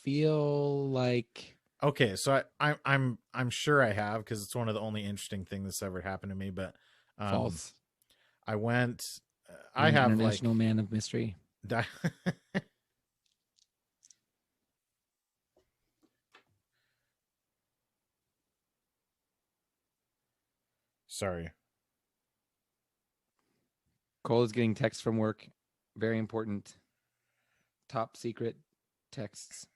feel like Okay, so I'm sure I have because it's one of the only interesting things that's ever happened to me. But false. I went. You're I an have international man of mystery. like. Sorry. Cole is getting texts from work. Very important. Top secret texts.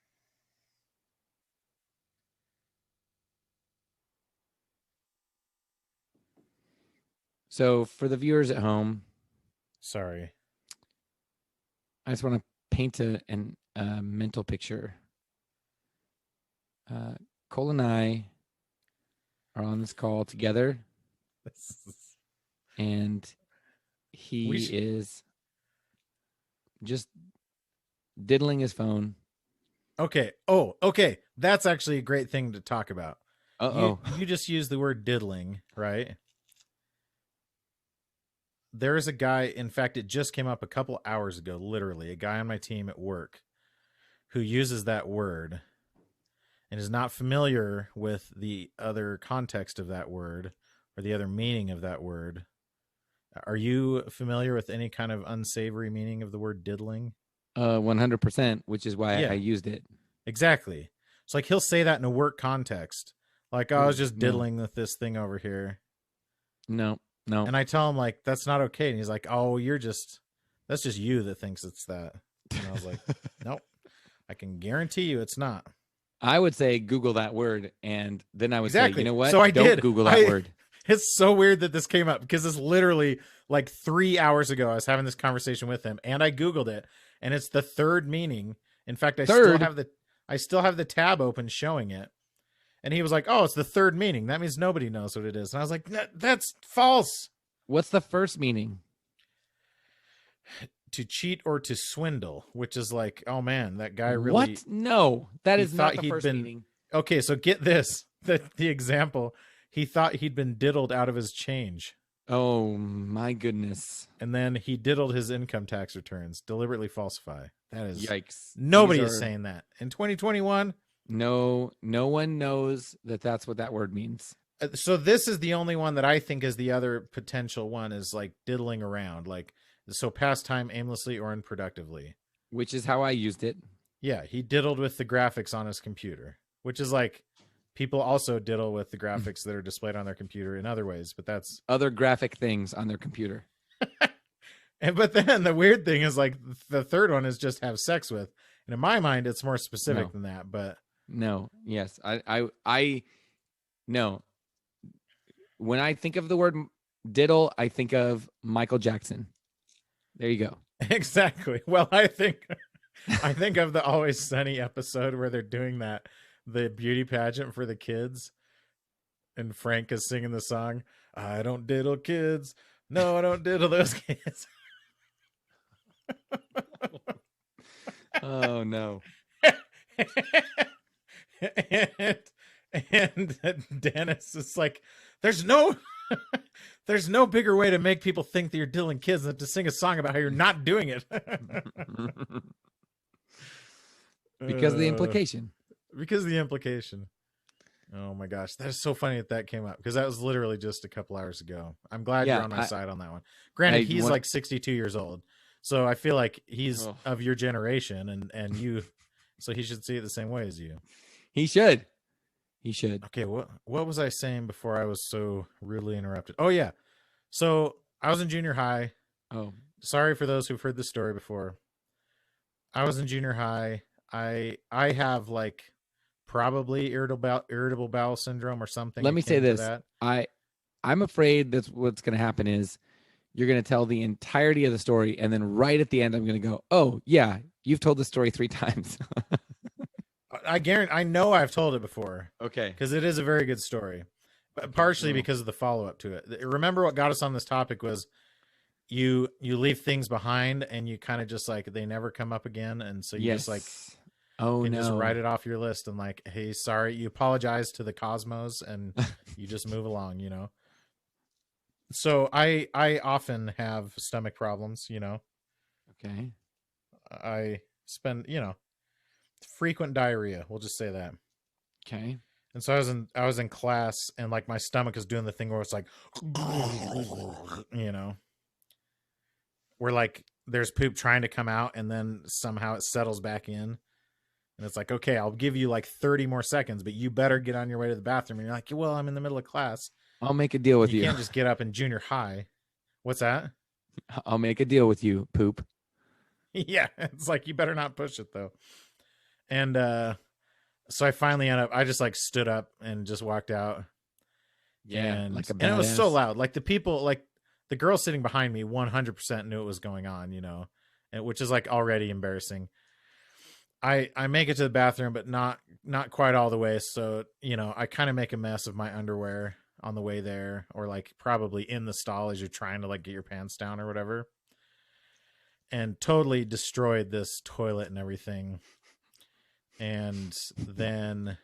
So for the viewers at home, Sorry. I just want to paint a mental picture. Cole and I are on this call together, and he is just diddling his phone. Okay. Oh, okay. That's actually a great thing to talk about. Uh-oh. You just used the word diddling, right? There is a guy, in fact, it just came up a couple hours ago, literally, a guy on my team at work who uses that word and is not familiar with the other context of that word or the other meaning of that word. Are you familiar with any kind of unsavory meaning of the word diddling? 100%, which is why Yeah. I used it. Exactly. It's like he'll say that in a work context. Like, I was just No. diddling with this thing over here. No. And I tell him, like, that's not okay. And he's like, oh, that's just you that thinks it's that. And I was like, nope, I can guarantee you it's not. I would say Google that word, and then I would Exactly. say, you know what? So I Don't did. Google that word. It's so weird that this came up because it's literally like 3 hours ago. I was having this conversation with him and I Googled it, and it's the third meaning. In fact, I still have the tab open showing it. And he was like, oh, it's the third meaning. That means nobody knows what it is. And I was like, that's false. What's the first meaning? To cheat or to swindle, which is like, oh man, that guy really. What? No, that he is not thought the he'd first been- meaning. Okay, so get this. The example. He thought he'd been diddled out of his change. Oh my goodness. And then he diddled his income tax returns. Deliberately falsify. That is. Yikes. Nobody These is are- saying that. In 2021. No one knows that that's what that word means. So this is the only one that I think is the other potential one is like diddling around. Like, so pass time aimlessly or unproductively. Which is how I used it. Yeah, he diddled with the graphics on his computer, which is like people also diddle with the graphics that are displayed on their computer in other ways, but that's Other graphic things on their computer. but then the weird thing is like the third one is just have sex with. And in my mind it's more specific No. than that, but No. Yes. I no. When I think of the word diddle, I think of Michael Jackson. There you go. exactly. Well, I think of the Always Sunny episode where they're doing the beauty pageant for the kids, and Frank is singing the song, I don't diddle kids. No, I don't diddle those kids. Oh no. and Dennis is like, there's no bigger way to make people think that you're diddling kids than to sing a song about how you're not doing it. Because of the implication. Because of the implication. Oh my gosh, that is so funny that came up because that was literally just a couple hours ago. I'm glad Yeah, you're on my side on that one. Granted, he's like 62 years old, so I feel like he's of your generation, and you, so he should see it the same way as you. He should. He should. Okay, what was I saying before I was so rudely interrupted? Oh yeah, so I was in junior high. Oh, Sorry for those who've heard the story before. I was in junior high. I have like probably irritable bowel syndrome or something. Let me say akin to this. that. I'm afraid that's what's going to happen is you're going to tell the entirety of the story, and then right at the end, I'm going to go, "Oh yeah, you've told the story 3 times." I guarantee. I know I've told it before. Okay. Because it is a very good story, but partially because of the follow up to it. Remember what got us on this topic was you leave things behind and you kind of just like they never come up again, and so you just like just write it off your list and like, hey, sorry, you apologize to the cosmos and you just move along, you know. So I often have stomach problems, you know. Okay. I spend, you know, frequent diarrhea, we'll just say that. Okay. And so I was in class and like my stomach is doing the thing where it's like, you know, where like there's poop trying to come out and then somehow it settles back in. And it's like, okay, I'll give you like 30 more seconds, but you better get on your way to the bathroom. And you're like, well, I'm in the middle of class. I'll make a deal with you. You can't just get up in junior high. What's that? I'll make a deal with you, poop. Yeah. It's like, you better not push it though. And, so I finally I just like stood up and just walked out. Yeah. And, like a and it was so badass. loud. Like the people, like the girl sitting behind me 100% knew what was going on, you know, and, which is like already embarrassing. I make it to the bathroom, but not quite all the way. So, you know, I kind of make a mess of my underwear on the way there, or like probably in the stall as you're trying to like get your pants down or whatever, and totally destroyed this toilet and everything. And then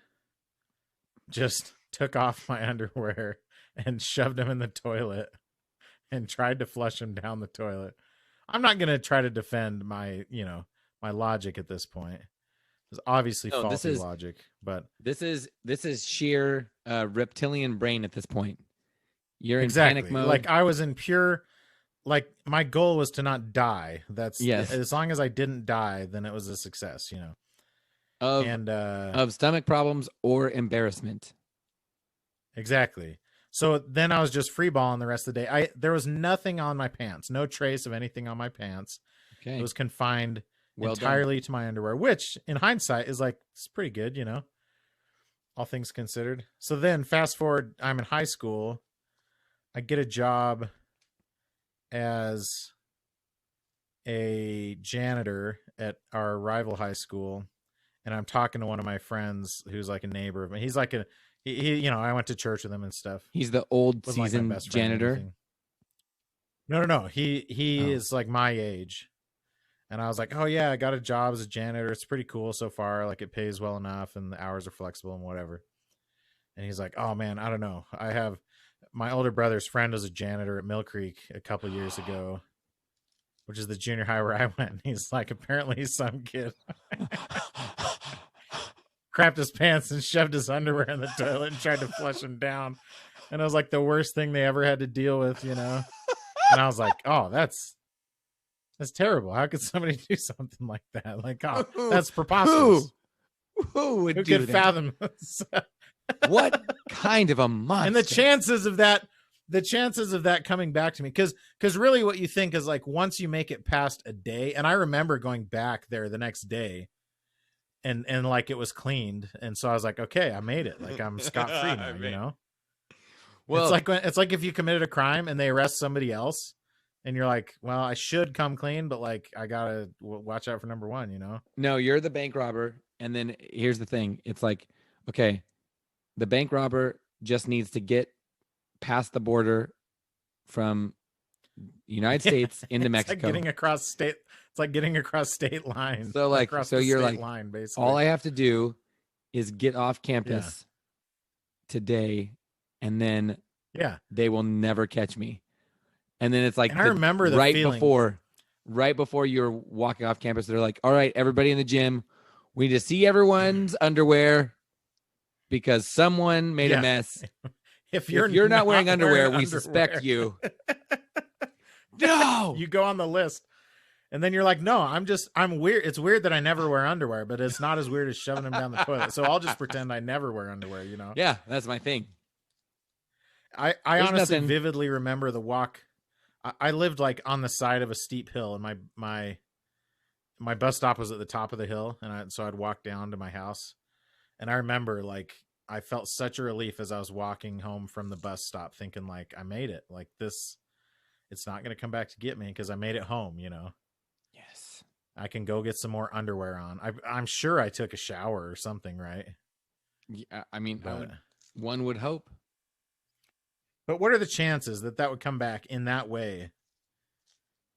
just took off my underwear and shoved them in the toilet and tried to flush them down the toilet. I'm not going to try to defend my, you know, my logic at this point. It's obviously faulty logic, but this is sheer reptilian brain at this point. You're exactly. in panic mode. Like I was in pure, like my goal was to not die. That's yes. As long as I didn't die, then it was a success, you know. Of stomach problems or embarrassment. Exactly. So then I was just freeballing the rest of the day. There was nothing on my pants, no trace of anything on my pants. Okay. It was confined entirely to my underwear, which in hindsight is like, it's pretty good, you know, all things considered. So then fast forward, I'm in high school. I get a job as a janitor at our rival high school. And I'm talking to one of my friends who's like a neighbor of me. He's like he you know, I went to church with him and stuff. He's the old Wasn't seasoned like my best friend or janitor. anything. No. He is like my age. And I was like, oh yeah, I got a job as a janitor. It's pretty cool so far. Like it pays well enough and the hours are flexible and whatever. And he's like, oh man, I don't know. I have my older brother's friend was a janitor at Mill Creek a couple years ago, which is the junior high where I went. And he's like, apparently some kid crapped his pants and shoved his underwear in the toilet and tried to flush them down. And it was like the worst thing they ever had to deal with, you know? And I was like, oh, that's terrible. How could somebody do something like that? Like, oh, that's preposterous. Who would Who do could that? fathom this? What kind of a monster? And the chances of that coming back to me, because really what you think is like once you make it past a day, and I remember going back there the next day and like it was cleaned, and so I was like, okay, I made it, like I'm scot-free now, you know. Well, it's like if you committed a crime and they arrest somebody else and you're like, well, I should come clean, but like I gotta watch out for number one, you know. No, you're the bank robber, and then here's the thing, it's like, okay, the bank robber just needs to get past the border from United States into Mexico. Like getting across state. It's like getting across state lines. So like, so you're like, line, basically. all I have to do is get off campus today, and then they will never catch me. And then it's like, and I remember the right feeling. right before you're walking off campus, they're like, all right, everybody in the gym, we need to see everyone's underwear because someone made a mess. If you're not wearing underwear, we suspect you. No, you go on the list, and then you're like, no, I'm weird. It's weird that I never wear underwear, but it's not as weird as shoving them down the toilet. So I'll just pretend I never wear underwear, you know? Yeah, that's my thing. I honestly vividly remember the walk. I lived like on the side of a steep hill, and my bus stop was at the top of the hill, and so I'd walk down to my house, And I remember like I felt such a relief as I was walking home from the bus stop thinking like I made it. Like this, it's not going to come back to get me because I made it home, you know. Yes. I can go get some more underwear on. I'm sure I took a shower or something, right? Yeah, I mean, But, one would hope. but what are the chances that that would come back in that way?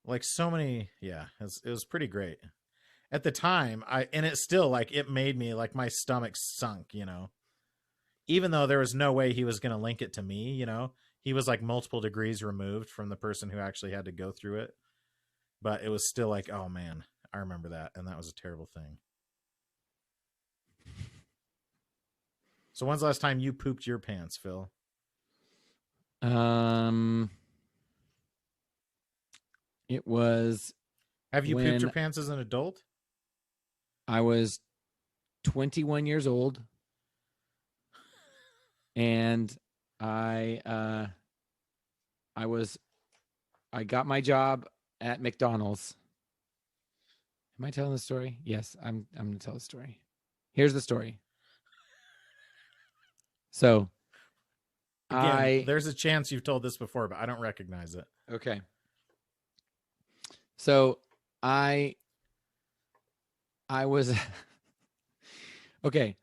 Like so many, yeah, it was pretty great. At the time, and it still like it made me like my stomach sunk, you know. Even though there was no way he was going to link it to me, you know. He was like multiple degrees removed from the person who actually had to go through it. But it was still like, oh man, I remember that, and that was a terrible thing. So when's the last time you pooped your pants, Phil? It was Have you pooped when your pants as an adult? I was 21 years old, and I got my job at McDonald's. Am I telling the story? Yes, I'm going to tell the story. Here's the story. So, Again, there's a chance you've told this before, but I don't recognize it. Okay. So, I was okay.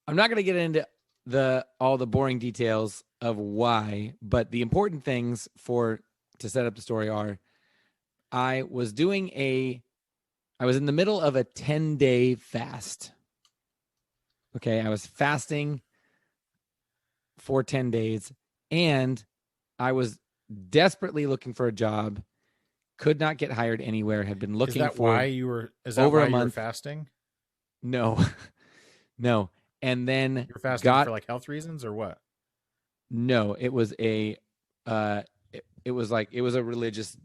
I'm not going to get into all the boring details of why, but the important things to set up the story are I was in the middle of a 10-day fast. Okay, I was fasting for 10 days, and I was desperately looking for a job, could not get hired anywhere, had been looking for over a month. You were fasting? No. No. And then you're fasting for like health reasons or what? No, it was it was a religious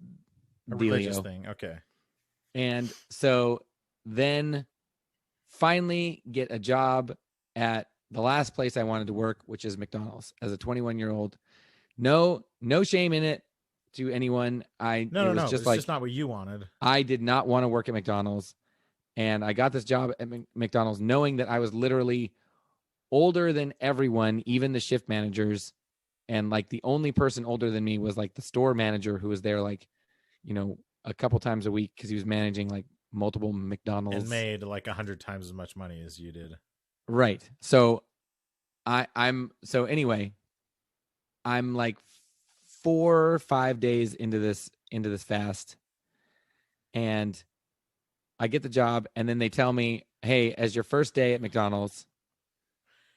thing. Okay. And so then finally get a job at the last place I wanted to work, which is McDonald's, as a 21-year-old. No shame in it to anyone. It was just not what you wanted. I did not want to work at McDonald's. And I got this job at McDonald's knowing that I was literally older than everyone, even the shift managers. And like the only person older than me was like the store manager who was there like, a couple times a week because he was managing like multiple McDonald's. And made like 100 times as much money as you did. Right. So I'm like 4 or 5 days into this fast, and I get the job, and then they tell me, hey, as your first day at McDonald's,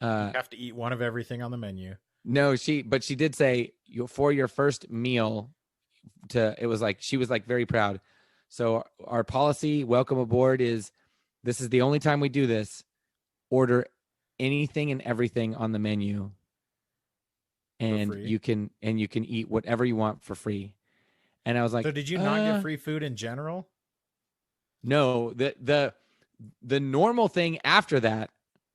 you have to eat one of everything on the menu. No, she did say for your first meal she was like very proud. So our policy, welcome aboard, is this is the only time we do this. Order anything and everything on the menu, and you can eat whatever you want for free. And I was like, so did you not get free food in general? No, the normal thing after that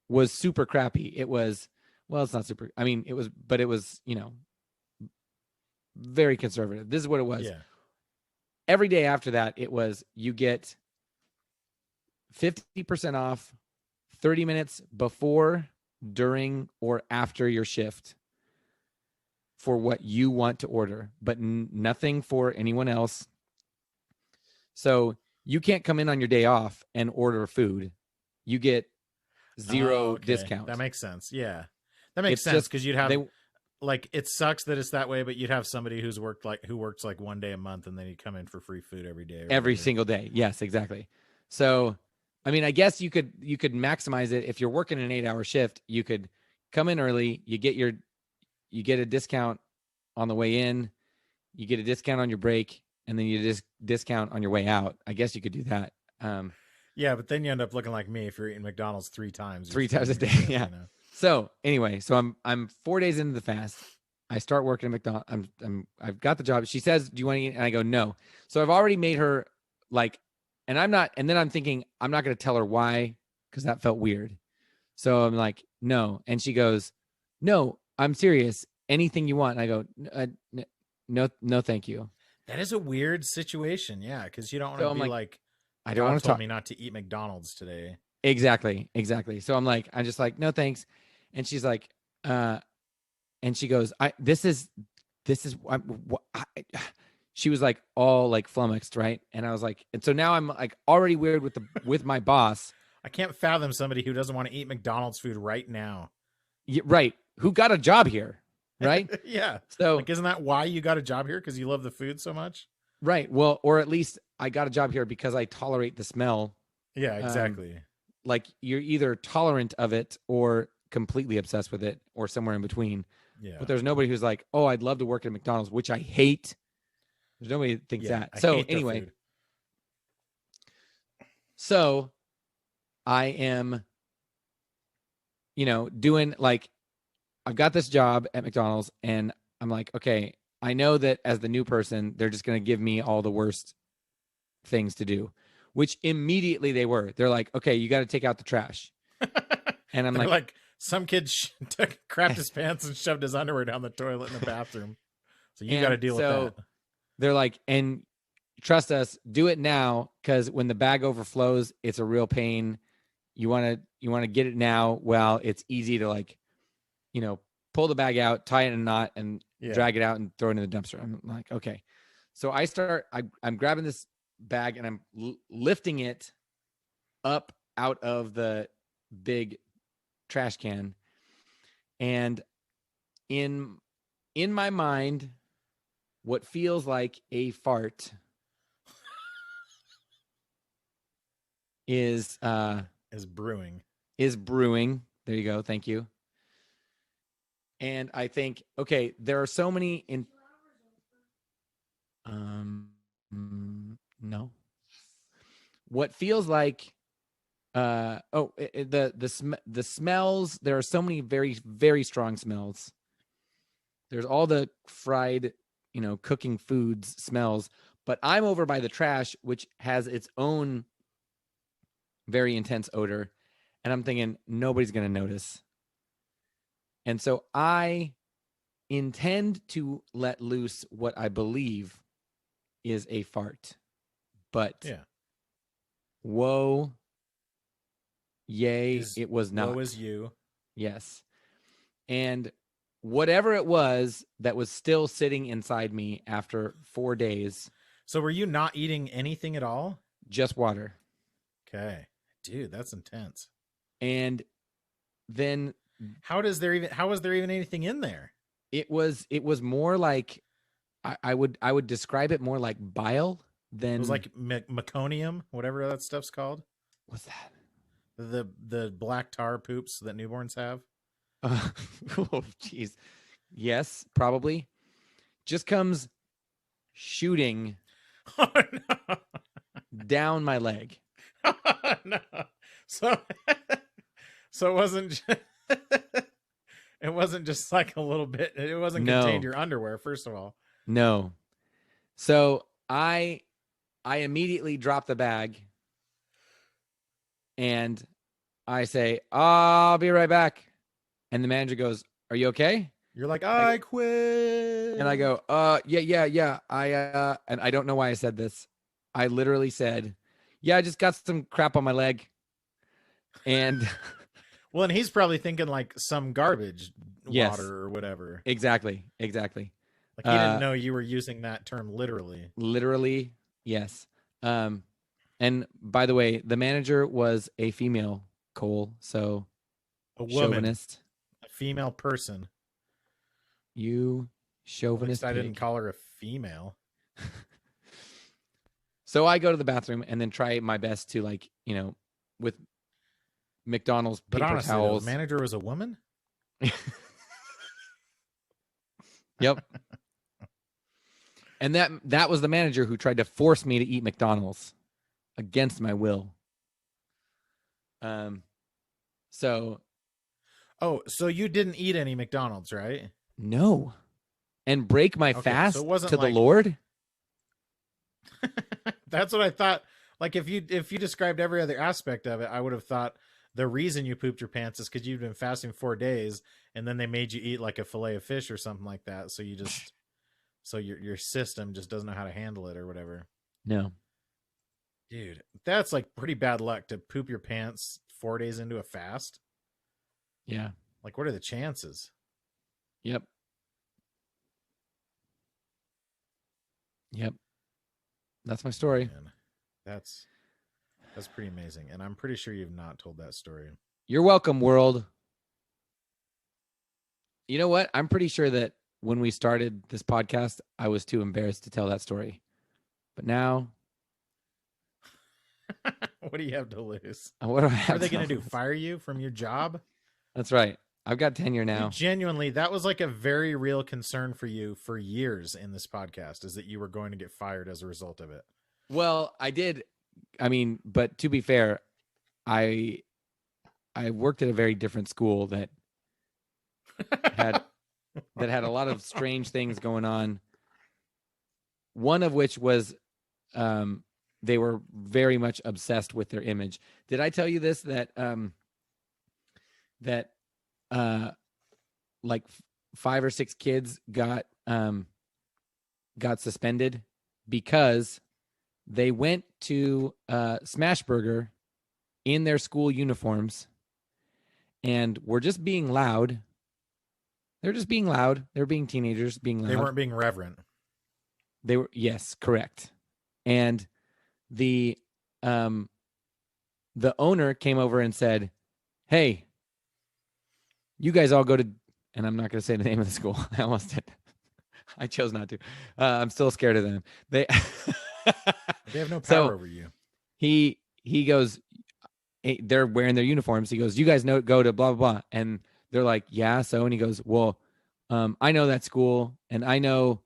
was super crappy. It was, well, it's not super. I mean, it was very conservative. This is what it was. Yeah. Every day after that, it was you get 50% off 30 minutes before, during, or after your shift for what you want to order, but nothing for anyone else. So you can't come in on your day off and order food. You get zero discount. That makes sense. Yeah. That makes sense because you'd have like it sucks that it's that way, but you'd have somebody who works like one day a month, and then you come in for free food every day. Every single day. Yes, exactly. So, I mean, I guess you could maximize it if you're working an 8-hour shift. You could come in early. You get a discount on the way in. You get a discount on your break, and then you just discount on your way out. I guess you could do that. Yeah, but then you end up looking like me if you're eating McDonald's 3 times. 3 times a day. Yeah. So anyway, I'm 4 days into the fast. I start working at McDonald's. I've got the job. She says, "Do you want to eat?" And I go, "No." So I've already made her like, and I'm not. And then I'm thinking I'm not going to tell her why because that felt weird. So I'm like, "No," and she goes, "No, I'm serious. Anything you want." And I go, "No, thank you." That is a weird situation, yeah, because you don't want to be like, I don't want to tell talk. me not to eat McDonald's today. Exactly. So I'm just like, no, thanks. And she's like, and she goes, she was like all like flummoxed, right? And I was like, and so now I'm like already weird with my boss. I can't fathom somebody who doesn't want to eat McDonald's food right now. Right. Who got a job here, right? Yeah. So like, isn't that why you got a job here? Because you love the food so much? right. Well, or at least I got a job here because I tolerate the smell. Yeah, exactly. Like you're either tolerant of it or completely obsessed with it or somewhere in between. Yeah. But there's nobody who's like, oh, I'd love to work at McDonald's, which I hate. There's nobody that thinks that. So anyway, so I am, doing like, I've got this job at McDonald's and I'm like, okay, I know that as the new person, they're just going to give me all the worst things to do, which immediately they were. They're like, okay, you got to take out the trash. And I'm like some kid crapped his pants and shoved his underwear down the toilet in the bathroom. So you got to deal with that. They're like, and trust us, do it now. Cause when the bag overflows, it's a real pain. You want to get it now. Well, it's easy to like, pull the bag out, tie it in a knot and drag it out and throw it in the dumpster. I'm like, okay. So I'm grabbing this bag and I'm lifting it up out of the big trash can. And in my mind, what feels like a fart is brewing. There you go. Thank you. And I think, okay, there are so many no. What feels like the smells, there are so many very, very strong smells. There's all the fried, cooking foods smells, but I'm over by the trash, which has its own very intense odor. And I'm thinking nobody's going to notice. And so I intend to let loose what I believe is a fart, but whoa, yay, it was not. Woe is you. Yes. And whatever it was that was still sitting inside me after 4 days. So were you not eating anything at all? Just water. Okay. Dude, that's intense. And then how was there even anything in there? It was more like I would describe it more like bile than. It was like meconium, whatever that stuff's called. What's that? The black tar poops that newborns have. Oh, jeez. Yes, probably. Just comes shooting down my leg. No. So it wasn't. It wasn't just like a little bit. It wasn't contained your underwear. First of all, no. So I immediately drop the bag, and I say, "I'll be right back." And the manager goes, "Are you okay?" You're like, "I quit." And I go, yeah. And I don't know why I said this. I literally said, "Yeah, I just got some crap on my leg." And well, and he's probably thinking like some garbage water or whatever. Exactly. Like he didn't know you were using that term literally. Literally, yes. And by the way, the manager was a female, Cole. So a woman, chauvinist, a female person. You chauvinist. I didn't call her a female. So I go to the bathroom and then try my best to with McDonald's paper but honestly, towels. The manager was a woman? Yep. And that was the manager who tried to force me to eat McDonald's against my will. So you didn't eat any McDonald's, right? No. And break my fast so it wasn't to the Lord? That's what I thought. Like if you described every other aspect of it, I would have thought the reason you pooped your pants is because you've been fasting 4 days and then they made you eat like a fillet of fish or something like that. So you just, so your system just doesn't know how to handle it or whatever. No. Dude, that's like pretty bad luck to poop your pants 4 days into a fast. Yeah. Like, what are the chances? Yep. That's my story. Man, that's pretty amazing. And I'm pretty sure you've not told that story. You're welcome, world. You know what? I'm pretty sure that when we started this podcast, I was too embarrassed to tell that story. But now, What do you have to lose? what do I What have are they to going to do? lose? Fire you from your job? That's right. I've got tenure You now. genuinely, that was like a very real concern for you for years in this podcast, is that you were going to get fired as a result of it. Well, I did. I mean, but to be fair, I worked at a very different school that had a lot of strange things going on. One of which was they were very much obsessed with their image. Did I tell you this, that like 5 or 6 kids got suspended because they went to Smashburger in their school uniforms and were just being loud. They're just being loud. They're being teenagers being loud. They weren't being reverent. They were, yes, correct. And the owner came over and said, "Hey, you guys all go to," and I'm not going to say the name of the school. I almost did. I chose not to. I'm still scared of them. They have no power So, over you. He goes, they're wearing their uniforms. He goes, "You guys know, go to blah, blah, blah." And they're like, "Yeah, so," and he goes, "Well, I know that school, and I know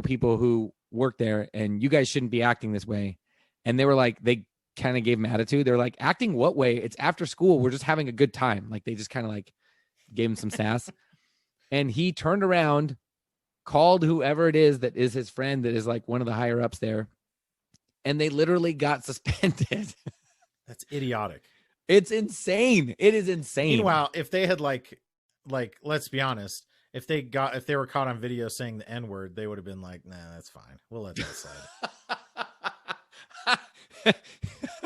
people who work there, and you guys shouldn't be acting this way." And they were like, they kind of gave him attitude. They're like, "Acting what way? It's after school. We're just having a good time." Like, they just kind of like gave him some sass. And he turned around, called whoever it is that is his friend, that is like one of the higher ups there, and they literally got suspended. That's idiotic. It's insane. It is insane. Meanwhile, if they had like, let's be honest, if they were caught on video saying the N-word, they would have been like, "Nah, that's fine. We'll let that slide."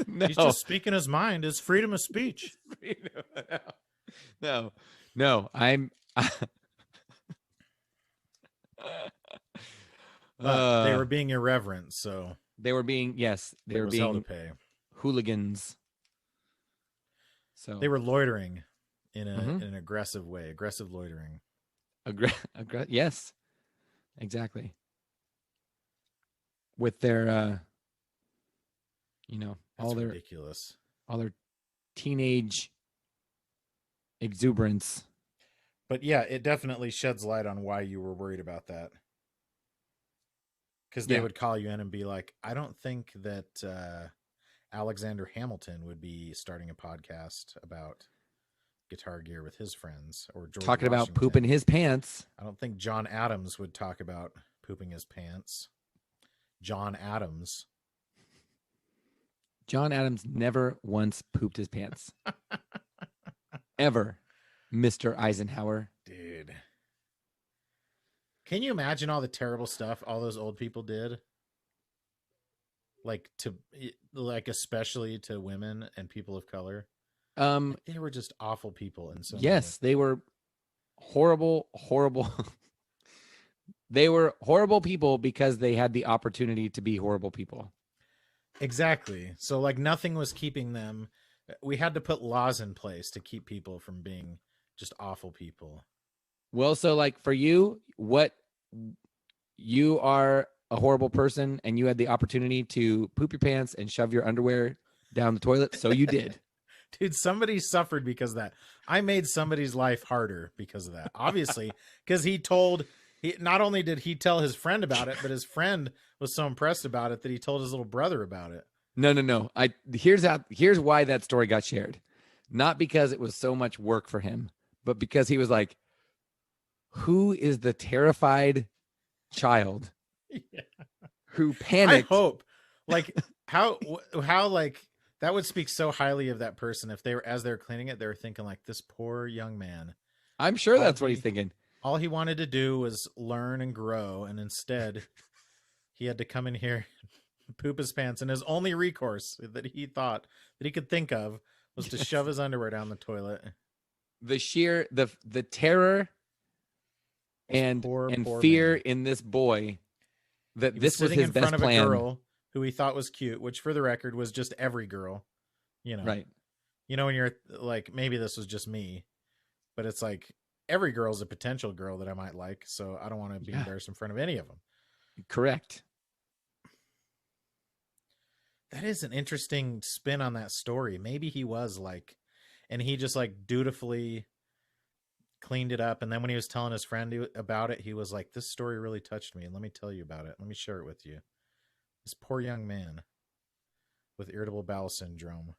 No. He's just speaking his mind. It's freedom of speech. No. I'm. They were being irreverent, so They were being, yes, they were hell to being pay. hooligans. So They were loitering in an aggressive way, aggressive loitering. Yes, exactly. With their, That's ridiculous. all their teenage exuberance. But yeah, it definitely sheds light on why you were worried about that. Because they would call you in and be like, "I don't think that Alexander Hamilton would be starting a podcast about Guitar Gear with his friends, or George Talking about Washington. pooping his pants. I don't think John Adams would talk about pooping his pants. John Adams. John Adams never once pooped his pants. Ever, Mr. Eisenhower. Dude. Can you imagine all the terrible stuff all those old people did? Like especially to women and people of color. They were just awful people in so Yes, they were horrible. They were horrible people because they had the opportunity to be horrible people. Exactly. So like nothing was keeping them. We had to put laws in place to keep people from being just awful people. Well, so like for you, you are a horrible person and you had the opportunity to poop your pants and shove your underwear down the toilet. So you did. Dude, somebody suffered because of that. I made somebody's life harder because of that. Obviously, because he not only did he tell his friend about it, but his friend was so impressed about it that he told his little brother about it. No. Here's why that story got shared. Not because it was so much work for him, but because he was like, who is the terrified child who panicked? I hope. Like how like that would speak so highly of that person if they were, as they were cleaning it, they were thinking like, this poor young man. I'm sure that's what he's thinking. All he wanted to do was learn and grow, and instead he had to come in here, poop his pants, and his only recourse that he thought that he could think of was to shove his underwear down the toilet. The sheer the terror and Poor fear man. in this boy that He this was sitting his in best front of plan. a girl who he thought was cute, which for the record was just every girl. You know, Right. You know, when you're like, maybe this was just me, but it's like every girl's a potential girl that I might like, so I don't want to be embarrassed in front of any of them. Correct. That is an interesting spin on that story. Maybe he was like, and he just like dutifully cleaned it up. And then when he was telling his friend about it, he was like, this story really touched me. And let me tell you about it. Let me share it with you. This poor young man with irritable bowel syndrome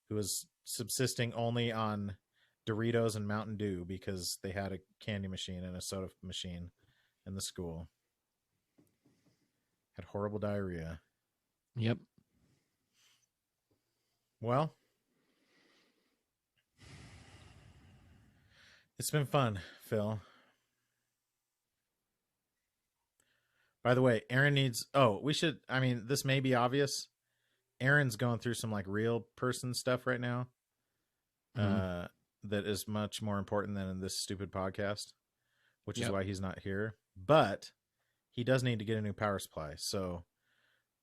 who was subsisting only on Doritos and Mountain Dew because they had a candy machine and a soda machine in the school. Had horrible diarrhea. Yep. Well, it's been fun, Phil. By the way, Aaron needs... Oh, we should... I mean, this may be obvious. Aaron's going through some like real person stuff right now. That is much more important than in this stupid podcast, which is why he's not here. But he does need to get a new power supply. So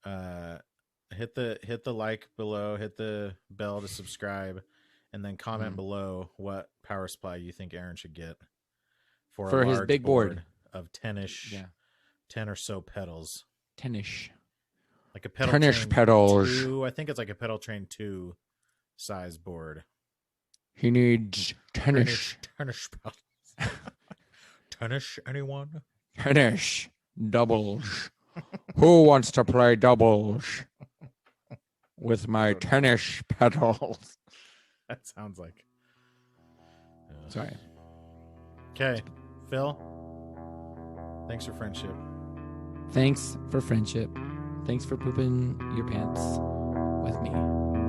hit the like below, hit the bell to subscribe, and then comment below what power supply you think Aaron should get for a his large big board of 10-ish, 10 or so pedals. 10-ish. Like a pedal 10-ish train pedals. 2, I think it's like a pedal train 2 size board. He needs 10-ish. 10-ish pedals. 10-ish, anyone? 10-ish doubles. Who wants to play doubles with my 10-ish pedals? That sounds like... Sorry. Okay, Phil. Thanks for friendship. Thanks for friendship. Thanks for pooping your pants with me.